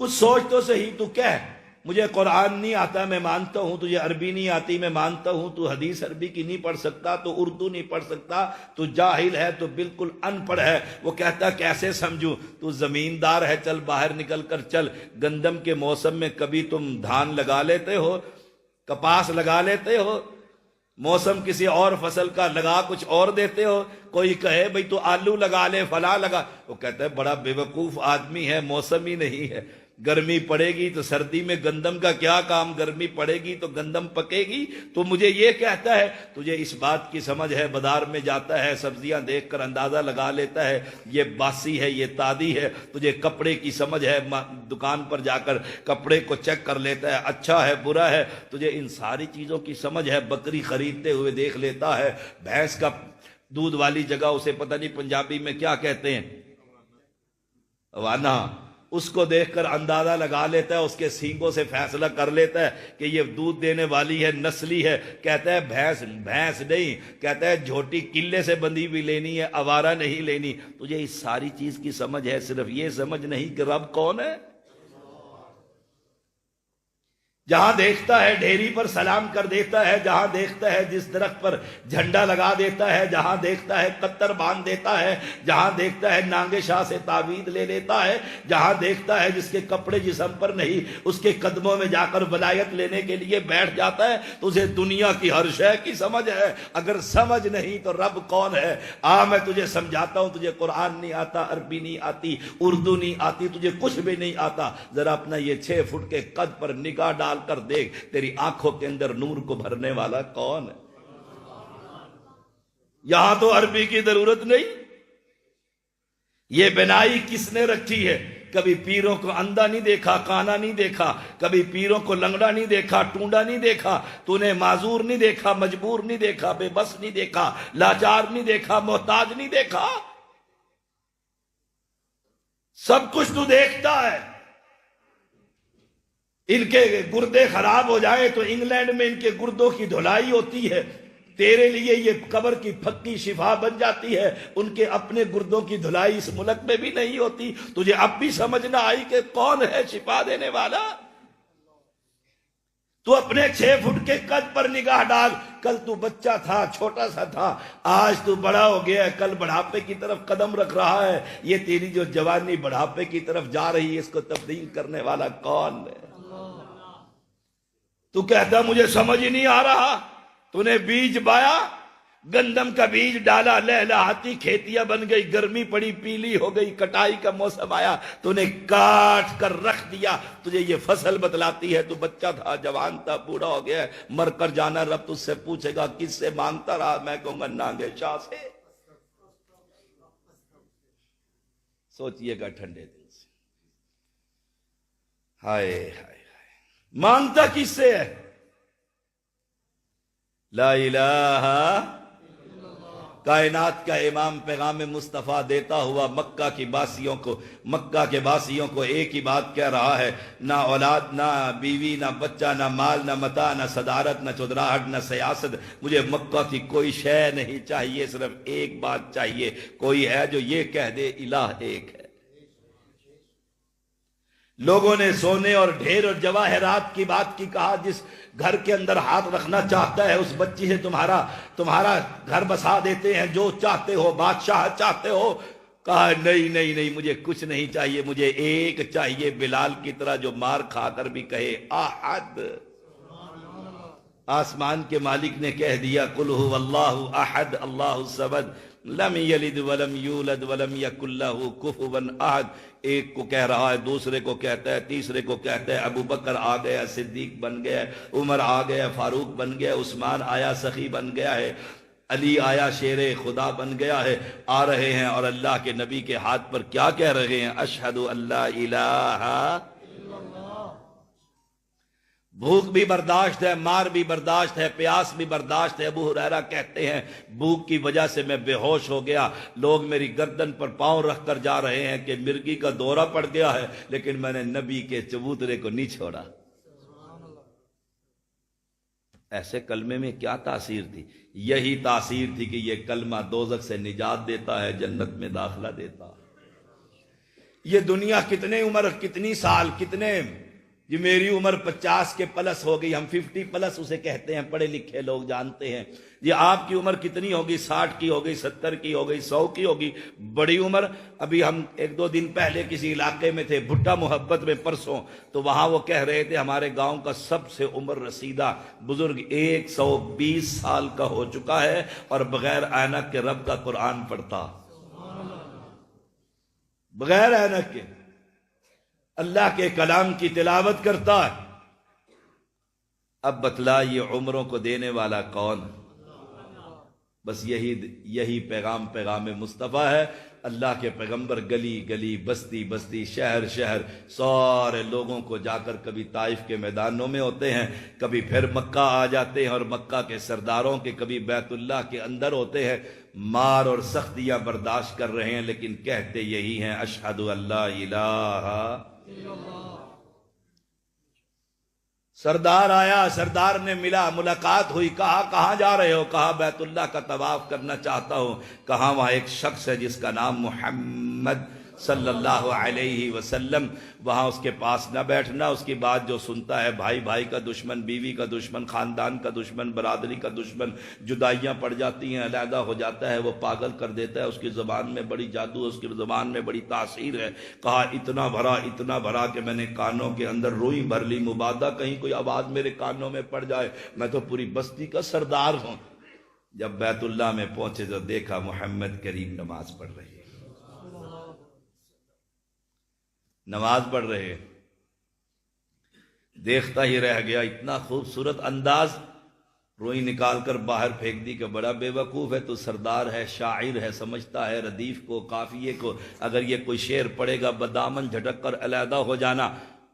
کچھ سوچ تو صحیح، تو کہہ مجھے قرآن نہیں آتا میں مانتا ہوں، تجھے عربی نہیں آتی میں مانتا ہوں، تو حدیث عربی کی نہیں پڑھ سکتا، تو اردو نہیں پڑھ سکتا، تو جاہل ہے، تو بالکل ان پڑھ ہے، وہ کہتا کیسے سمجھوں؟ تو زمیندار ہے، چل باہر نکل کر چل، گندم کے موسم میں کبھی تم دھان لگا لیتے ہو، کپاس لگا لیتے ہو، موسم کسی اور فصل کا لگا کچھ اور دیتے ہو، کوئی کہے بھئی تو آلو لگا لے، فلاں لگا، وہ کہتا ہے بڑا بے وقوف آدمی ہے، موسم ہی نہیں ہے، گرمی پڑے گی تو سردی میں گندم کا کیا کام، گرمی پڑے گی تو گندم پکے گی، تو مجھے یہ کہتا ہے، تجھے اس بات کی سمجھ ہے، بازار میں جاتا ہے، سبزیاں دیکھ کر اندازہ لگا لیتا ہے یہ باسی ہے، یہ تازی ہے، تجھے کپڑے کی سمجھ ہے، دکان پر جا کر کپڑے کو چیک کر لیتا ہے، اچھا ہے برا ہے، تجھے ان ساری چیزوں کی سمجھ ہے، بکری خریدتے ہوئے دیکھ لیتا ہے، بھینس کا دودھ والی جگہ اسے پتہ نہیں پنجابی میں کیا کہتے ہیں، وانا، اس کو دیکھ کر اندازہ لگا لیتا ہے، اس کے سینگوں سے فیصلہ کر لیتا ہے کہ یہ دودھ دینے والی ہے، نسلی ہے، کہتا ہے بھینس نہیں، کہتا ہے جھوٹی قلعے سے بندھی بھی لینی ہے، آوارہ نہیں لینی، تجھے اس ساری چیز کی سمجھ ہے، صرف یہ سمجھ نہیں کہ رب کون ہے؟ جہاں دیکھتا ہے ڈھیری پر سلام کر دیتا ہے، جہاں دیکھتا ہے جس درخت پر جھنڈا لگا دیتا ہے، جہاں دیکھتا ہے قطر باندھ دیتا ہے، جہاں دیکھتا ہے نانگے شاہ سے تعویذ لے لیتا ہے، جہاں دیکھتا ہے جس کے کپڑے جسم پر نہیں اس کے قدموں میں جا کر ولایت لینے کے لیے بیٹھ جاتا ہے، تو اسے دنیا کی ہر شے کی سمجھ ہے۔ اگر سمجھ نہیں تو رب کون ہے؟ میں تجھے سمجھاتا ہوں، تجھے قرآن نہیں آتا، عربی نہیں آتی، اردو نہیں آتی، تجھے کچھ بھی نہیں آتا، ذرا اپنا یہ 6 فٹ کے قد پر نگاہ ڈال کر دیکھ، تیری آنکھوں کے اندر نور کو بھرنے والا کون ہے؟ یہاں تو عربی کی ضرورت نہیں، یہ بنائی کس نے رکھی ہے؟ کبھی پیروں کو اندھا نہیں دیکھا، کانا نہیں دیکھا، کبھی پیروں کو لنگڑا نہیں دیکھا، ٹونڈا نہیں دیکھا، تو نے معذور نہیں دیکھا، مجبور نہیں دیکھا، بے بس نہیں دیکھا، لاچار نہیں دیکھا، محتاج نہیں دیکھا، سب کچھ تو دیکھتا ہے۔ ان کے گردے خراب ہو جائے تو انگلینڈ میں ان کے گردوں کی دھلائی ہوتی ہے، تیرے لیے یہ قبر کی پھکی شفا بن جاتی ہے، ان کے اپنے گردوں کی دھلائی اس ملک میں بھی نہیں ہوتی۔ تجھے اب بھی سمجھ نہ آئی کہ کون ہے شفا دینے والا؟ تو اپنے 6 فٹ کے قد پر نگاہ ڈال، کل تو بچہ تھا، چھوٹا سا تھا، آج تو بڑا ہو گیا ہے، کل بڑھاپے کی طرف قدم رکھ رہا ہے۔ یہ تیری جو جوانی بڑھاپے کی طرف جا رہی ہے، اس کو تبدیل کرنے والا کون ہے؟ تو کہتا مجھے سمجھ ہی نہیں آ رہا۔ تو نے بیج بایا، گندم کا بیج ڈالا، لہلہاتی کھیتیاں بن گئی، گرمی پڑی، پیلی ہو گئی، کٹائی کا موسم آیا، تو نے کاٹ کر رکھ دیا۔ تجھے یہ فصل بتلاتی ہے، تو بچہ تھا، جوان تھا، بوڑھا ہو گیا ہے، مر کر جانا، رب تجھ سے پوچھے گا کس سے مانگتا رہا؟ میں کہوں گا نانگے شاہ سے۔ سوچئے گا ٹھنڈے دل سے، ہائے ہائے مانگتا کس سے ہے؟ لا الہ، کائنات کا امام پیغام مصطفیٰ دیتا ہوا مکہ کی باسیوں کو، مکہ کے باسیوں کو ایک ہی بات کہہ رہا ہے، نہ اولاد، نہ بیوی، نہ بچہ، نہ مال، نہ متاع، نہ صدارت، نہ چودراہٹ، نہ سیاست، مجھے مکہ کی کوئی شے نہیں چاہیے، صرف ایک بات چاہیے۔ کوئی ہے جو یہ کہہ دے الہ ایک ہے؟ لوگوں نے سونے اور ڈھیر اور جواہرات کی بات کی، کہا جس گھر کے اندر ہاتھ رکھنا چاہتا ہے اس بچی سے تمہارا گھر بسا دیتے ہیں، جو چاہتے ہو، بادشاہ چاہتے ہو۔ کہا نہیں نہیں نہیں، مجھے کچھ نہیں چاہیے، مجھے ایک چاہیے، بلال کی طرح جو مار کھا کر بھی کہے احد۔ آسمان کے مالک نے کہہ دیا قل هو اللہ احد اللہ الصمد لم یلد ولم یولد ولم یکن لہ کفوا احد۔ ایک کو کہہ رہا ہے، دوسرے کو کہتا ہے، تیسرے کو کہتا ہے۔ ابو بکر آ گیا، صدیق بن گیا، عمر آ گیا، فاروق بن گیا، عثمان آیا، سخی بن گیا ہے، علی آیا، شیر خدا بن گیا ہے۔ آ رہے ہیں اور اللہ کے نبی کے ہاتھ پر کیا کہہ رہے ہیں؟ اشہد ان لا الہ۔ بھوک بھی برداشت ہے، مار بھی برداشت ہے، پیاس بھی برداشت ہے۔ ابو ہریرہ کہتے ہیں بھوک کی وجہ سے میں بے ہوش ہو گیا، لوگ میری گردن پر پاؤں رکھ کر جا رہے ہیں کہ مرگی کا دورہ پڑ گیا ہے، لیکن میں نے نبی کے چبوترے کو نہیں چھوڑا۔ ایسے کلمے میں کیا تاثیر تھی؟ یہی تاثیر تھی کہ یہ کلمہ دوزخ سے نجات دیتا ہے، جنت میں داخلہ دیتا ہے۔ یہ دنیا کتنے عمر، کتنی سال، کتنے، یہ میری عمر 50 کے پلس ہو گئی، ہم 50 پلس اسے کہتے ہیں، پڑھے لکھے لوگ جانتے ہیں۔ یہ آپ کی عمر کتنی ہوگی؟ 60 کی ہوگی، 70 کی ہوگی، 100 کی ہوگی، بڑی عمر۔ ابھی ہم 1-2 دن پہلے کسی علاقے میں تھے، بھٹا محبت میں، پرسوں، تو وہاں وہ کہہ رہے تھے ہمارے گاؤں کا سب سے عمر رسیدہ بزرگ 120 سال کا ہو چکا ہے اور بغیر اینک کے رب کا قرآن پڑھتا، بغیر اینک کے اللہ کے کلام کی تلاوت کرتا ہے۔ اب بتلا یہ عمروں کو دینے والا کون؟ بس یہی پیغام مصطفیٰ ہے۔ اللہ کے پیغمبر گلی گلی، بستی بستی، شہر شہر، سارے لوگوں کو جا کر کبھی طائف کے میدانوں میں ہوتے ہیں، کبھی پھر مکہ آ جاتے ہیں اور مکہ کے سرداروں کے، کبھی بیت اللہ کے اندر ہوتے ہیں، مار اور سختیاں برداشت کر رہے ہیں، لیکن کہتے یہی ہیں اشہد ان لا الہ۔ سردار آیا، سردار نے ملا، ملاقات ہوئی، کہا کہاں جا رہے ہو؟ کہا بیت اللہ کا طواف کرنا چاہتا ہوں۔ کہا وہاں ایک شخص ہے جس کا نام محمد صلی اللہ علیہ وسلم، وہاں اس کے پاس نہ بیٹھنا، اس کی بات جو سنتا ہے بھائی بھائی کا دشمن، بیوی کا دشمن، خاندان کا دشمن، برادری کا دشمن، جدائیاں پڑ جاتی ہیں، علیحدہ ہو جاتا ہے، وہ پاگل کر دیتا ہے۔ اس کی زبان میں بڑی جادو ہے، اس کی زبان میں بڑی تاثیر ہے۔ کہا اتنا بھرا کہ میں نے کانوں کے اندر روئی بھر لی، مبادہ کہیں کوئی آواز میرے کانوں میں پڑ جائے، میں تو پوری بستی کا سردار ہوں۔ جب بیت اللہ میں پہنچے تو دیکھا محمد کریم نماز پڑھ رہے، نماز پڑھ رہے، دیکھتا ہی رہ گیا، اتنا خوبصورت انداز، روئی نکال کر باہر پھینک دی کہ بڑا بے وقوف ہے تو، سردار ہے، شاعر ہے، سمجھتا ہے ردیف کو، قافیے کو، اگر یہ کوئی شعر پڑے گا بدامن جھٹک کر علیحدہ ہو جانا۔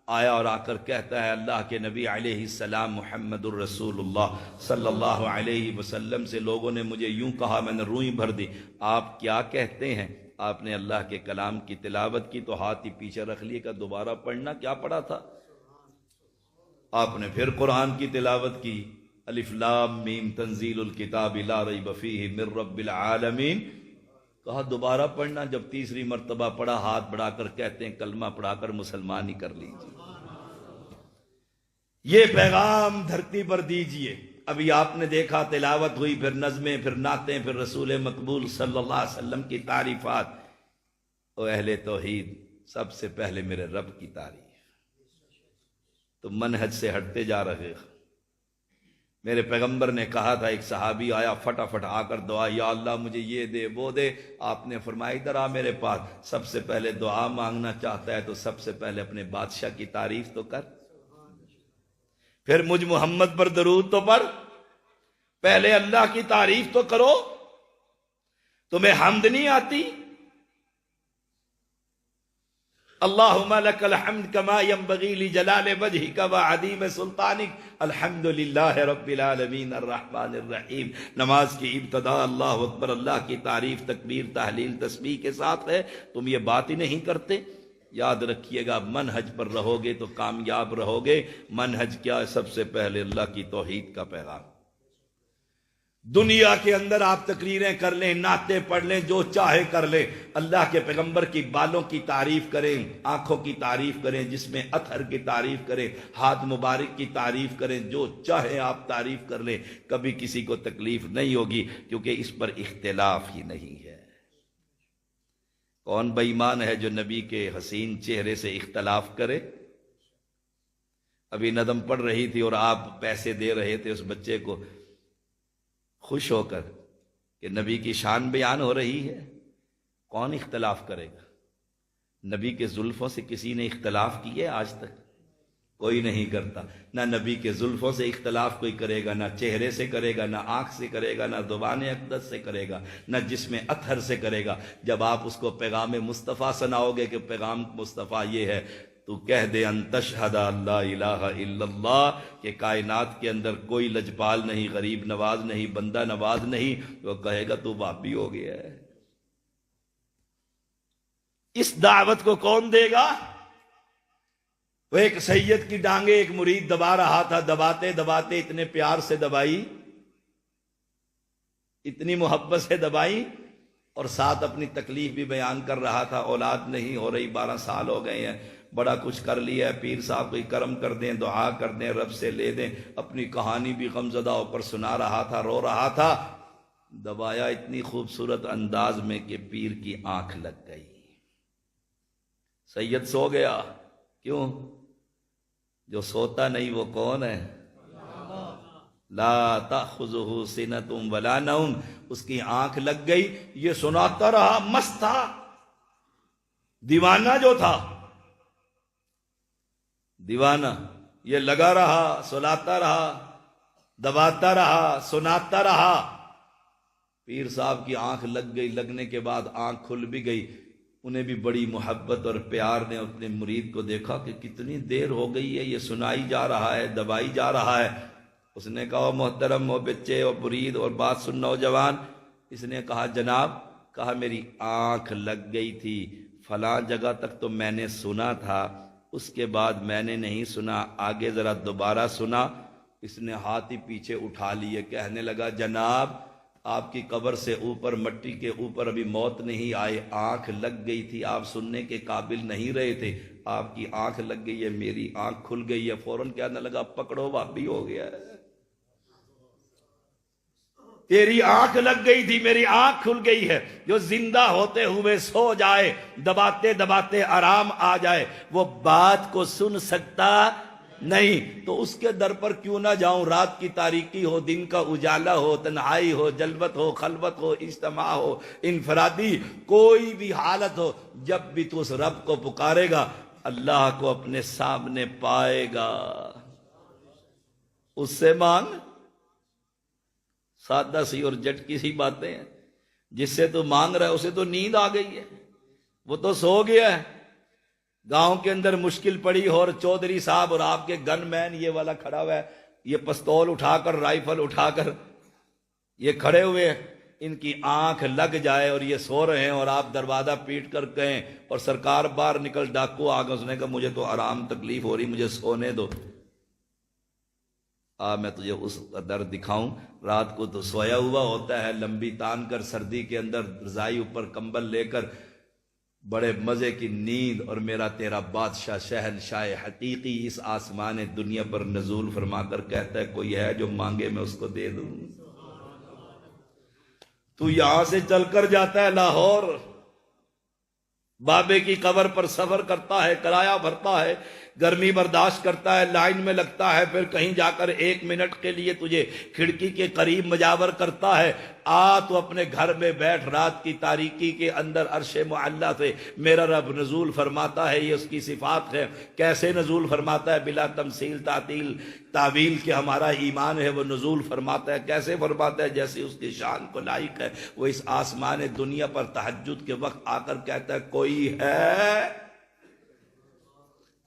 آیا اور آ کر کہتا ہے اللہ کے نبی علیہ السلام محمد الرسول اللہ صلی اللہ علیہ وسلم سے لوگوں نے مجھے یوں کہا، میں نے روئی بھر دی، آپ کیا کہتے ہیں؟ آپ نے اللہ کے کلام کی تلاوت کی تو ہاتھ ہی پیچھے رکھ لیے کہ دوبارہ پڑھنا، کیا پڑھا تھا؟ آپ نے پھر قرآن کی تلاوت کی، الف لام میم تنزیل الکتاب لا ریب فیہ من رب العالمین، کہا دوبارہ پڑھنا۔ جب تیسری مرتبہ پڑھا ہاتھ بڑھا کر کہتے ہیں کلمہ پڑھا کر مسلمان ہی کر لیجیے۔ یہ پیغام دھرتی پر دیجئے۔ ابھی آپ نے دیکھا تلاوت ہوئی، پھر نظمیں، پھر نعتیں، پھر رسول مقبول صلی اللہ علیہ وسلم کی تعریفات۔ او اہل توحید، سب سے پہلے میرے رب کی تعریف۔ تم منہج سے ہٹتے جا رہے ہو۔ میرے پیغمبر نے کہا تھا، ایک صحابی آیا فٹافٹ آ کر دعا، یا اللہ مجھے یہ دے وہ دے۔ آپ نے فرمایا ادھر آ میرے پاس، سب سے پہلے دعا مانگنا چاہتا ہے تو سب سے پہلے اپنے بادشاہ کی تعریف تو کر، پھر مجھ محمد پر درود تو پڑھ، پہلے اللہ کی تعریف تو کرو۔ تمہیں حمد نہیں آتی؟ اللہم لک الحمد کما ینبغی لجلال وجہک وعظیم سلطانک، الحمدللہ رب العالمین الرحمن الرحیم۔ نماز کی ابتدا اللہ اکبر، اللہ کی تعریف، تکبیر، تحلیل، تسبیح کے ساتھ ہے۔ تم یہ بات ہی نہیں کرتے؟ یاد رکھیے گا، منہج پر رہو گے تو کامیاب رہو گے۔ منہج کیا ہے؟ سب سے پہلے اللہ کی توحید کا پیغام۔ دنیا کے اندر آپ تقریریں کر لیں، نعتیں پڑھ لیں، جو چاہے کر لیں، اللہ کے پیغمبر کی بالوں کی تعریف کریں، آنکھوں کی تعریف کریں، جس میں اطہر کی تعریف کریں، ہاتھ مبارک کی تعریف کریں، جو چاہے آپ تعریف کر لیں، کبھی کسی کو تکلیف نہیں ہوگی، کیونکہ اس پر اختلاف ہی نہیں ہے۔ کون بے ایمان ہے جو نبی کے حسین چہرے سے اختلاف کرے؟ ابھی نظم پڑھ رہی تھی اور آپ پیسے دے رہے تھے اس بچے کو خوش ہو کر کہ نبی کی شان بیان ہو رہی ہے۔ کون اختلاف کرے گا؟ نبی کے زلفوں سے کسی نے اختلاف کیے آج تک؟ کوئی نہیں کرتا۔ نہ نبی کے زلفوں سے اختلاف کوئی کرے گا، نہ چہرے سے کرے گا، نہ آنکھ سے کرے گا، نہ زبان اقدس سے کرے گا، نہ جسم اطہر سے کرے گا۔ جب آپ اس کو پیغام مصطفیٰ سناؤ گے کہ پیغام مصطفیٰ یہ ہے، تو کہہ دے ان تشہد لا الہ الا اللہ، کہ کائنات کے اندر کوئی لجپال نہیں، غریب نواز نہیں، بندہ نواز نہیں۔ وہ کہے گا تو وہابی ہو گیا ہے۔ اس دعوت کو کون دے گا؟ وہ ایک سید کی ڈانگیں ایک مرید دبا رہا تھا، دباتے دباتے اتنے پیار سے دبائی، اتنی محبت سے دبائی، اور ساتھ اپنی تکلیف بھی بیان کر رہا تھا۔ اولاد نہیں ہو رہی، 12 سال ہو گئے ہیں، بڑا کچھ کر لیا ہے، پیر صاحب کوئی کرم کر دیں، دعا کر دیں، رب سے لے دیں۔ اپنی کہانی بھی غمزدہ ہو کر سنا رہا تھا، رو رہا تھا۔ دبایا اتنی خوبصورت انداز میں کہ پیر کی آنکھ لگ گئی۔ سید سو گیا۔ کیوں؟ جو سوتا نہیں وہ کون ہے؟ لا تأخذہ سنۃ ولا نوم۔ اس کی آنکھ لگ گئی، یہ سناتا رہا، مست تھا، دیوانہ جو تھا، دیوانہ، یہ لگا رہا، سلاتا رہا، دباتا رہا، سناتا رہا۔ پیر صاحب کی آنکھ لگ گئی، لگنے کے بعد آنکھ کھل بھی گئی۔ انہیں بھی بڑی محبت اور پیار نے اپنے مرید کو دیکھا کہ کتنی دیر ہو گئی ہے، یہ سنائی جا رہا ہے، دبائی جا رہا ہے۔ اس نے کہا محترم ہو بچے اور مرید اور بات سن نوجوان۔ اس نے کہا جناب، کہا میری آنکھ لگ گئی تھی، فلاں جگہ تک تو میں نے سنا تھا، اس کے بعد میں نے نہیں سنا، آگے ذرا دوبارہ سنا۔ اس نے ہاتھ ہی پیچھے اٹھا لیے، کہنے لگا جناب آپ کی قبر سے اوپر، مٹی کے اوپر ابھی موت نہیں آئی، آنکھ لگ گئی تھی، آپ سننے کے قابل نہیں رہے تھے، آپ کی آنکھ لگ گئی ہے، میری آنکھ کھل گئی ہے۔ فوراً کہنے لگا پکڑو وہابی ہو گیا ہے، تیری آنکھ لگ گئی تھی، میری آنکھ کھل گئی ہے۔ جو زندہ ہوتے ہوئے سو جائے، دباتے دباتے آرام آ جائے، وہ بات کو سن سکتا نہیں، تو اس کے در پر کیوں نہ جاؤں؟ رات کی تاریکی ہو، دن کا اجالا ہو، تنہائی ہو، جلوت ہو، خلوت ہو، اجتماع ہو، انفرادی کوئی بھی حالت ہو، جب بھی تو اس رب کو پکارے گا، اللہ کو اپنے سامنے پائے گا۔ اس سے مانگ، سادہ سی اور جھٹکی سی باتیں ہیں. جس سے تو مانگ رہا ہے اسے تو نیند آ گئی ہے، وہ تو سو گیا ہے. گاؤں کے اندر مشکل پڑی اور چودھری صاحب اور آپ کے گن مین یہ والا کھڑا ہوا ہے، یہ پستول اٹھا کر رائفل اٹھا کر یہ کھڑے ہوئے ہیں. ان کی آنکھ لگ جائے اور یہ سو رہے ہیں اور آپ دروازہ پیٹ کر کہیں اور سرکار باہر نکل ڈاکو آ گئے. اس نے کہا مجھے تو آرام تکلیف ہو رہی، مجھے سونے دو. میں تجھے اس کا درد دکھاؤں. رات کو تو سویا ہوا ہوتا ہے لمبی تان کر، سردی کے اندر رضائی اوپر کمبل لے کر، بڑے مزے کی نیند، اور میرا تیرا بادشاہ شہنشاہ حقیقی اس آسمان دنیا پر نزول فرما کر کہتا ہے کوئی ہے جو مانگے میں اس کو دے دوں. تو یہاں سے چل کر جاتا ہے لاہور، بابے کی قبر پر سفر کرتا ہے، کرایہ بھرتا ہے، گرمی برداشت کرتا ہے، لائن میں لگتا ہے، پھر کہیں جا کر 1 منٹ کے لیے تجھے کھڑکی کے قریب مجاور کرتا ہے. تو اپنے گھر میں بیٹھ، رات کی تاریکی کے اندر عرش معلی سے میرا رب نزول فرماتا ہے. یہ اس کی صفات ہے. کیسے نزول فرماتا ہے؟ بلا تمثیل تعطیل تعویل کے ہمارا ایمان ہے. وہ نزول فرماتا ہے کیسے فرماتا ہے؟ جیسے اس کی شان کو لائق ہے. وہ اس آسمان دنیا پر تہجد کے وقت آ کر کہتا ہے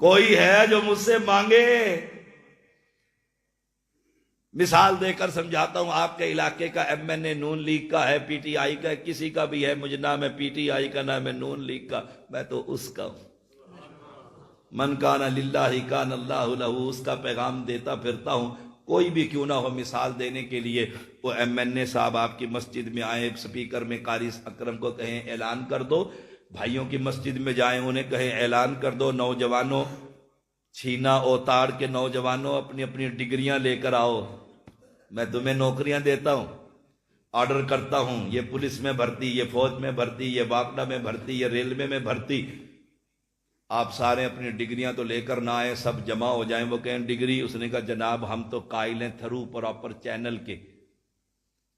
کوئی ہے جو مجھ سے مانگے. مثال دے کر سمجھاتا ہوں. آپ کے علاقے کا MNA نون لیگ کا ہے، PTI کا ہے، کسی کا بھی ہے، مجھے نام ہے PTI کا، نام ہے نون لیگ کا، میں تو اس کا ہوں. من کان للہ کان اللہ لہ، اس کا پیغام دیتا پھرتا ہوں. کوئی بھی کیوں نہ ہو. مثال دینے کے لیے وہ MNA صاحب آپ کی مسجد میں آئے، سپیکر میں قاری اکرم کو کہیں اعلان کر دو، بھائیوں کی مسجد میں جائیں انہیں کہیں اعلان کر دو، نوجوانوں، چھینا اوتاڑ کے نوجوانوں اپنی اپنی ڈگریاں لے کر آؤ، میں تمہیں نوکریاں دیتا ہوں، آرڈر کرتا ہوں. یہ پولیس میں بھرتی، یہ فوج میں بھرتی، یہ واپڈا میں بھرتی، یہ ریلوے میں بھرتی. آپ سارے اپنی ڈگریاں تو لے کر نہ آئے، سب جمع ہو جائیں. وہ کہیں ڈگری؟ اس نے کہا جناب ہم تو قائل ہیں تھرو پراپر چینل کے.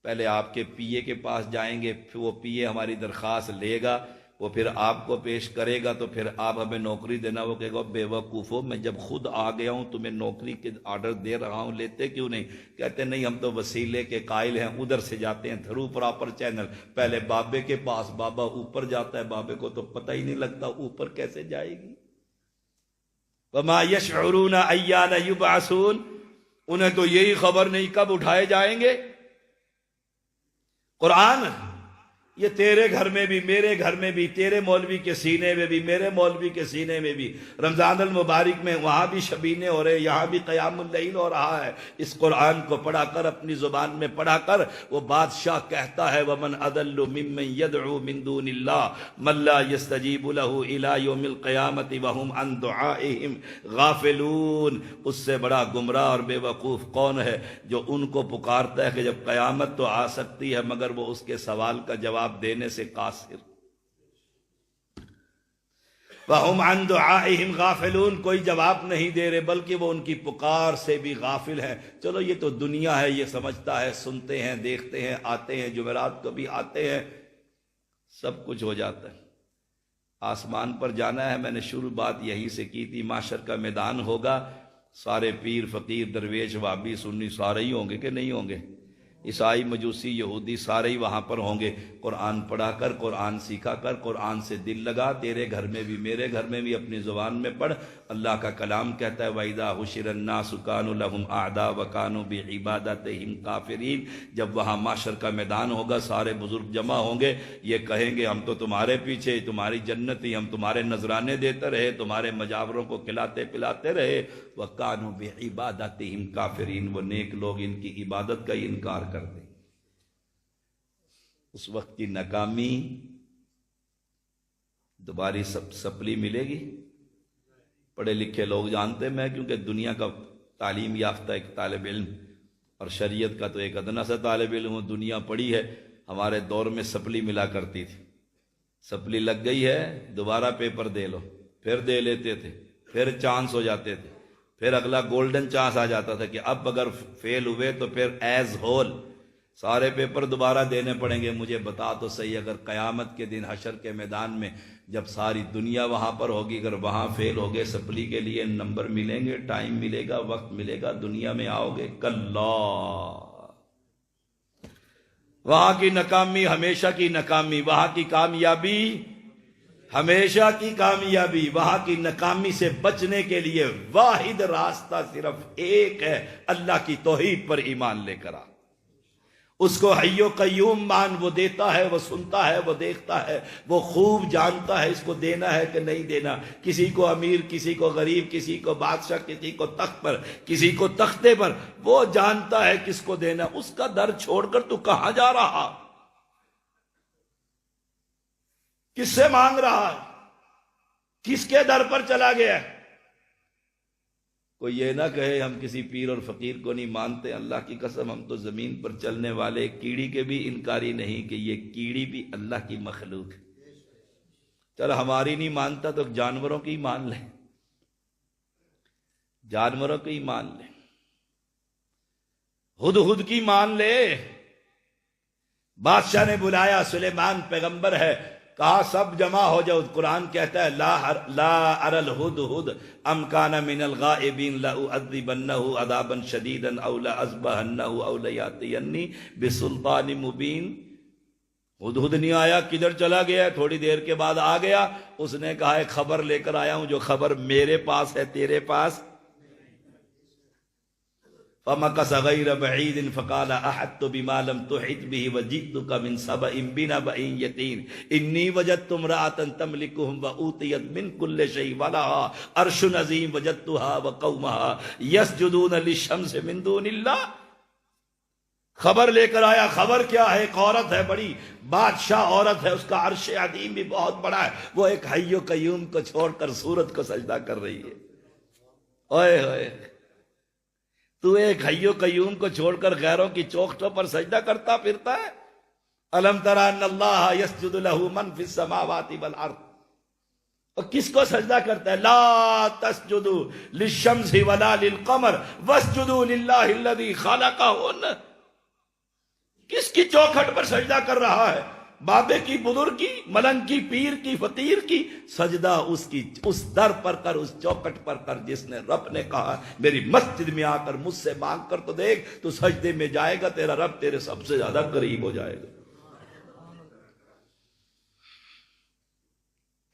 پہلے آپ کے PA کے پاس جائیں گے، پھر وہ PA ہماری درخواست لے گا، وہ پھر آپ کو پیش کرے گا، تو پھر آپ ہمیں نوکری دینا. وہ کہے گا بے وقوفو، میں جب خود آ گیا ہوں تمہیں نوکری کے آرڈر دے رہا ہوں، لیتے کیوں نہیں؟ کہتے نہیں ہم تو وسیلے کے قائل ہیں، ادھر سے جاتے ہیں تھرو پراپر چینل. پہلے بابے کے پاس، بابا اوپر جاتا ہے، بابے کو تو پتہ ہی نہیں لگتا اوپر کیسے جائے گی. وما یشعرون ایان یبعثون، انہیں تو یہی خبر نہیں کب اٹھائے جائیں گے. قرآن یہ تیرے گھر میں بھی، میرے گھر میں بھی، تیرے مولوی کے سینے میں بھی، میرے مولوی کے سینے میں بھی. رمضان المبارک میں وہاں بھی شبینے ہو رہے، یہاں بھی قیام اللیل ہو رہا ہے. اس قرآن کو پڑھا کر، اپنی زبان میں پڑھا کر، وہ بادشاہ کہتا ہے وَمَنْ أَضَلُّ مِمَّنْ يَدْعُو مِن دُونِ اللَّهِ مَن لَّا يَسْتَجِيبُ لَهُ إِلَىٰ يَوْمِ الْقِيَامَةِ وَهُمْ عَن دُعَائِهِمْ غَافِلُونَ. اس سے بڑا گمراہ اور بے وقوف کون ہے جو ان کو پکارتا ہے کہ جب قیامت تو آ سکتی ہے مگر وہ اس کے سوال کا جواب دینے سے قاصر. وَهُمْ عَن دُعَائِهِمْ غَافِلُونَ، کوئی جواب نہیں دے رہے بلکہ وہ ان کی پکار سے بھی غافل ہیں. چلو یہ تو دنیا ہے، یہ سمجھتا ہے، سنتے ہیں، دیکھتے ہیں، آتے ہیں، جمعرات کو بھی آتے ہیں، سب کچھ ہو جاتا ہے. آسمان پر جانا ہے. میں نے شروع بات یہی سے کی تھی. معاشر کا میدان ہوگا، سارے پیر فقیر درویش وابی سنی سارے ہی ہوں گے کہ نہیں ہوں گے؟ عیسائی مجوسی یہودی سارے ہی وہاں پر ہوں گے. قرآن پڑھا کر، قرآن سیکھا کر، قرآن سے دل لگا. تیرے گھر میں بھی، میرے گھر میں بھی اپنی زبان میں پڑھ. اللہ کا کلام کہتا ہے وَإِذَا حُشِرَ النَّاسُ كَانُوا لَهُمْ أَعْدَاءَ وَكَانُوا بِعِبَادَتِهِمْ كَافِرِينَ. جب وہاں معاشر کا میدان ہوگا، سارے بزرگ جمع ہوں گے، یہ کہیں گے ہم تو تمہارے پیچھے، تمہاری جنتی، ہم تمہارے نذرانے دیتے رہے، تمہارے مجاوروں کو کھلاتے پلاتے رہے. وَكَانُوا بِعِبَادَتِهِمْ كَافِرِينَ، وہ نیک لوگ ان کی عبادت کا ہی انکار کر دیں. اس وقت کی ناکامی دوباری سپلی ملے گی. پڑھے لکھے لوگ جانتے ہیں، میں کیونکہ دنیا کا تعلیم یافتہ ایک طالب علم اور شریعت کا تو ایک ادنا سا طالب علم ہوں. دنیا پڑھی ہے. ہمارے دور میں سپلی ملا کرتی تھی. سپلی لگ گئی ہے، دوبارہ پیپر دے لو، پھر دے لیتے تھے، پھر چانس ہو جاتے تھے، پھر اگلا گولڈن چانس آ جاتا تھا کہ اب اگر فیل ہوئے تو پھر ایز ہول سارے پیپر دوبارہ دینے پڑیں گے. مجھے بتا تو صحیح، اگر قیامت کے دن حشر کے میدان میں جب ساری دنیا وہاں پر ہوگی، اگر وہاں فیل ہوگے، سپلی کے لیے نمبر ملیں گے، ٹائم ملے گا، وقت ملے گا، دنیا میں آؤ گے، کلا وہاں کی ناکامی ہمیشہ کی ناکامی، وہاں کی کامیابی ہمیشہ کی کامیابی، وہاں کی ناکامی سے بچنے کے لیے واحد راستہ صرف ایک ہے، اللہ کی توحید پر ایمان لے کر آ، اس کو حی و قیوم مان، وہ دیتا ہے، وہ سنتا ہے، وہ دیکھتا ہے، وہ خوب جانتا ہے اس کو دینا ہے کہ نہیں دینا، کسی کو امیر، کسی کو غریب، کسی کو بادشاہ، کسی کو تخت پر، کسی کو تختے پر، وہ جانتا ہے کس کو دینا۔ اس کا در چھوڑ کر تو کہاں جا رہا، کس سے مانگ رہا ہے، کس کے در پر چلا گیا ہے؟ کوئی یہ نہ کہے ہم کسی پیر اور فقیر کو نہیں مانتے، اللہ کی قسم ہم تو زمین پر چلنے والے کیڑی کے بھی انکاری نہیں کہ یہ کیڑی بھی اللہ کی مخلوق ہے۔ چل ہماری نہیں مانتا تو جانوروں کی مان لے، جانوروں کی مان لے، ہدہد کی مان لے۔ بادشاہ نے بلایا، سلیمان پیغمبر ہے، کہا سب جمع ہو جاؤ۔ قرآن کہتا ہے لا اری الہدہد ام کان من الغائبین لأعذبنہ عذابا شدیدا او لأذبحنہ او لیاتینی بسلطان مبین۔ ہدہد نہیں آیا، کدھر چلا گیا؟ تھوڑی دیر کے بعد آ گیا، اس نے کہا ایک خبر لے کر آیا ہوں، جو خبر میرے پاس ہے تیرے پاس۔ فَمَكَثَ غَيْرَ بَعِيدٍ فَقَالَ أَحَطْتُ بِمَا لَمْ تُحِطْ بِهِ وَجِئْتُكَ مِنْ سَبَإٍ بِنَبَإٍ يَقِينٍ إِنِّي وَجَدتُّ امْرَأَةً تَمْلِكُهُمْ وَأُوتِيَتْ مِنْ كُلِّ شَيْءٍ وَلَهَا عَرْشٌ عَظِيمٌ وَجَدتُّهَا وَقَوْمَهَا يَسْجُدُونَ لِلشَّمْسِ مِنْ دُونِ اللَّهِ۔ خبر لے کر آیا، خبر کیا ہے؟ ایک عورت ہے، بڑی بادشاہ عورت ہے، اس کا عرش عظیم بھی بہت بڑا ہے، وہ ایک حی و قیوم کو چھوڑ کر سورت کو سجدہ کر رہی ہے۔ اوئے ہوئے، تو ایک حی و قیوم کو چھوڑ کر غیروں کی چوکھٹوں پر سجدہ کرتا پھرتا ہے؟ الم تر ان اللہ یسجد لہ من فی السماوات والارض، اور کس کو سجدہ کرتا ہے؟ لا تسجدوا للشمس ولا للقمر واسجدوا للہ الذی خلقہن۔ کس کی چوکھٹ پر سجدہ کر رہا ہے؟ بابے کی، بزرگ کی، ملنگ کی، پیر کی، فقیر کی؟ سجدہ اس کی، اس در پر کر، اس چوکٹ پر کر جس نے رب نے کہا میری مسجد میں آ کر مجھ سے مانگ کر تو دیکھ، تو سجدے میں جائے گا، تیرا رب تیرے سب سے زیادہ قریب ہو جائے گا۔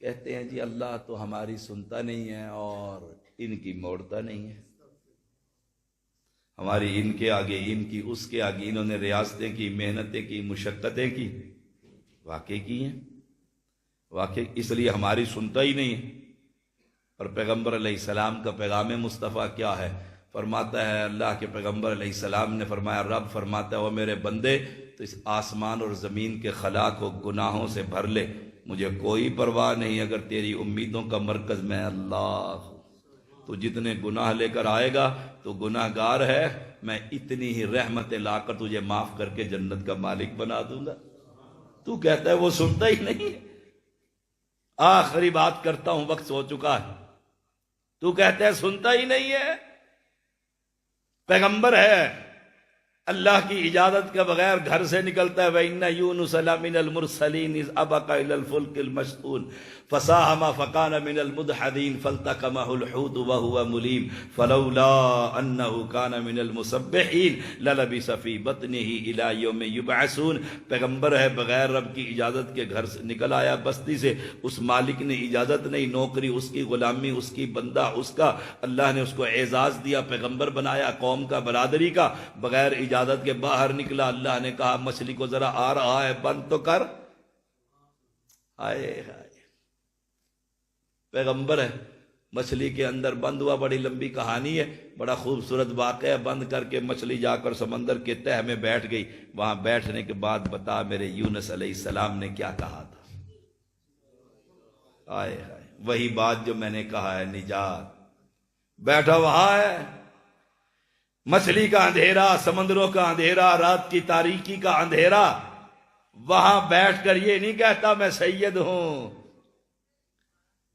کہتے ہیں جی اللہ تو ہماری سنتا نہیں ہے اور ان کی موڑتا نہیں ہے، ہماری ان کے آگے، ان کی اس کے آگے، انہوں نے ریاستیں کی، محنتیں کی، مشقتیں کی، واقعی کی ہیں، واقعی، اس لیے ہماری سنتا ہی نہیں ہے۔ اور پیغمبر علیہ السلام کا پیغام مصطفیٰ کیا ہے؟ فرماتا ہے، اللہ کے پیغمبر علیہ السلام نے فرمایا، رب فرماتا ہے وہ میرے بندے تو اس آسمان اور زمین کے خلا کو گناہوں سے بھر لے، مجھے کوئی پرواہ نہیں اگر تیری امیدوں کا مرکز میں اللہ ہوں۔ تو جتنے گناہ لے کر آئے گا تو گناہ گار ہے، میں اتنی ہی رحمتیں لا کر تجھے معاف کر کے جنت کا مالک بنا دوں گا۔ تو کہتا ہے وہ سنتا ہی نہیں ہے۔ آخری بات کرتا ہوں، وقت ہو چکا ہے۔ تو کہتا ہے سنتا ہی نہیں ہے، پیغمبر ہے، اللہ کی اجازت کے بغیر گھر سے نکلتا ہے۔ وَإِنَّ يُونُسَ لَمِنَ الْمُرْسَلِينَ إِذْ أَبَقَ إِلَى الْفُلْكِ الْمَشْحُونِ فَسَاهَمَ فَكَانَ مِنَ الْمُدْحَضِينَ فَالْتَقَمَهُ الْحُوتُ وَهُوَ مُلِيمٌ فَلَوْلَا أَنَّهُ كَانَ مِنَ الْمُسَبِّحِينَ لَلَبِثَ فِي بَطْنِهِ إِلَى يَوْمِ يُبْعَثُونَ۔ پیغمبر ہے، بغیر رب کی اجازت کے گھر سے نکل آیا، بستی سے، اس مالک نے اجازت نہیں، نوکری اس کی، غلامی اس کی، بندہ اس کا، اللہ نے اس کو اعزاز دیا، پیغمبر بنایا، قوم کا، برادری کا، بغیر اجازت کے باہر نکلا، اللہ نے کہا مچھلی کو ذرا آ رہا ہے بند تو کر۔ آئے ہائے، پیغمبر ہے، مچھلی کے اندر بند ہوا، بڑی لمبی کہانی ہے، بڑا خوبصورت واقعہ ہے، بند کر کے مچھلی جا کر سمندر کے تہہ میں بیٹھ گئی، وہاں بیٹھنے کے بعد بتا میرے یونس علیہ السلام نے کیا کہا تھا؟ آئے ہائے، وہی بات جو میں نے کہا ہے، نجات۔ بیٹھا وہاں ہے، مچھلی کا اندھیرا، سمندروں کا اندھیرا، رات کی تاریکی کا اندھیرا، وہاں بیٹھ کر یہ نہیں کہتا میں سید ہوں،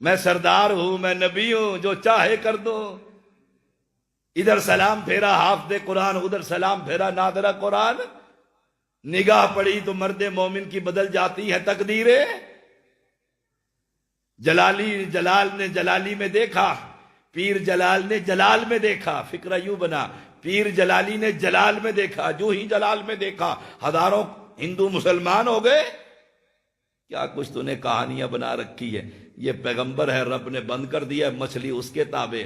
میں سردار ہوں، میں نبی ہوں، جو چاہے کر دو۔ ادھر سلام پھیرا حافظ قرآن، ادھر سلام پھیرا ناظرہ قرآن، نگاہ پڑی تو مرد مومن کی بدل جاتی ہے تقدیریں۔ جلال نے جلالی میں دیکھا، پیر جلال نے جلال میں دیکھا، فکرہ یوں بنا، پیر جلالی نے جلال میں دیکھا، جو ہی جلال میں دیکھا ہزاروں ہندو مسلمان ہو گئے؟ کیا کچھ تو نے کہانیاں بنا رکھی ہے. یہ پیغمبر ہے، رب نے بند کر دیا ہے، مچھلی اس کے تابع،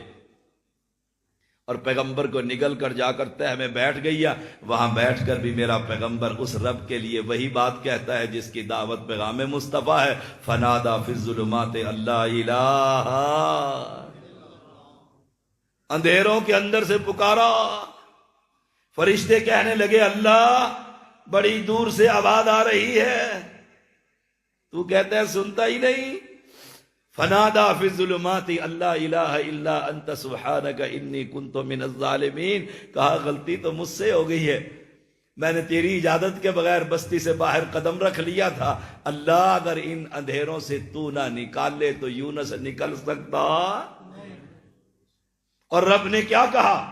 اور پیغمبر کو نگل کر جا کر تہ میں بیٹھ گئی ہے. وہاں بیٹھ کر بھی میرا پیغمبر اس رب کے لیے وہی بات کہتا ہے جس کی دعوت پیغام مصطفیٰ ہے. فنادا فی الظلمات اللہ الہ، اندھیروں کے اندر سے پکارا. فرشتے کہنے لگے اللہ بڑی دور سے آواز آ رہی ہے، تو کہتا ہے سنتا ہی نہیں. فنادا فی الظلمات اللہ الہ الا انت سبحانک انی کنت من الظالمین. کہا غلطی تو مجھ سے ہو گئی ہے، میں نے تیری اجازت کے بغیر بستی سے باہر قدم رکھ لیا تھا. اللہ اگر ان اندھیروں سے تو نہ نکال لے تو یونس نکل سکتا؟ اور رب نے کیا کہا؟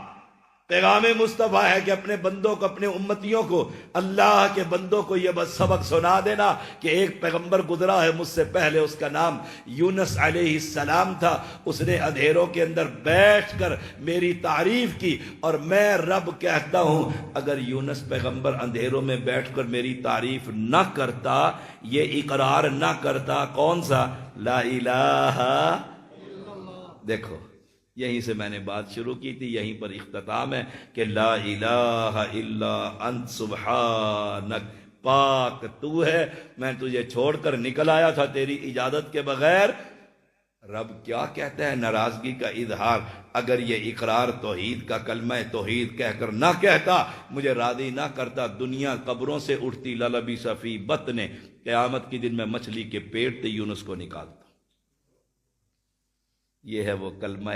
پیغام مصطفیٰ ہے کہ اپنے بندوں کو، اپنے امتیوں کو، اللہ کے بندوں کو یہ بس سبق سنا دینا کہ ایک پیغمبر گزرا ہے مجھ سے پہلے، اس کا نام یونس علیہ السلام تھا. اس نے اندھیروں کے اندر بیٹھ کر میری تعریف کی، اور میں رب کہتا ہوں اگر یونس پیغمبر اندھیروں میں بیٹھ کر میری تعریف نہ کرتا، یہ اقرار نہ کرتا، کون سا؟ لا الہ. دیکھو یہیں سے میں نے بات شروع کی تھی، یہیں پر اختتام ہے کہ لا الہ الا انت سبحانک، پاک تو ہے، میں تجھے چھوڑ کر نکل آیا تھا تیری اجازت کے بغیر. رب کیا کہتا ہے؟ ناراضگی کا اظہار. اگر یہ اقرار توحید کا کلمہ توحید کہہ کر نہ کہتا، مجھے راضی نہ کرتا، دنیا قبروں سے اٹھتی، للبث فی بطن، قیامت کے دن میں مچھلی کے پیٹ سے یونس کو نکالتا. یہ ہے وہ کلمہ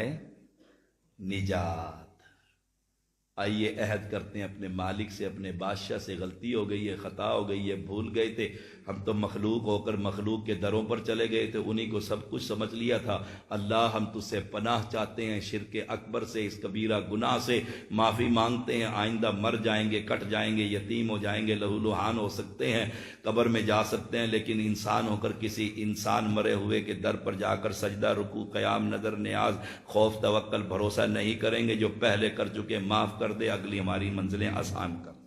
نجات. آئیے عہد کرتے ہیں اپنے مالک سے، اپنے بادشاہ سے. غلطی ہو گئی ہے، خطا ہو گئی ہے، بھول گئے تھے. ہم تو مخلوق ہو کر مخلوق کے دروں پر چلے گئے تھے، انہی کو سب کچھ سمجھ لیا تھا. اللہ ہم تجھ سے پناہ چاہتے ہیں شرک اکبر سے، اس کبیرہ گناہ سے. معافی مانگتے ہیں، آئندہ مر جائیں گے، کٹ جائیں گے، یتیم ہو جائیں گے، لہولہان ہو سکتے ہیں، قبر میں جا سکتے ہیں، لیکن انسان ہو کر کسی انسان مرے ہوئے کے در پر جا کر سجدہ، رکوع، قیام، نظر نیاز، خوف، توکل، بھروسہ نہیں کریں گے. جو پہلے کر چکے معاف کر دے، اگلی ہماری منزلیں آسان کر.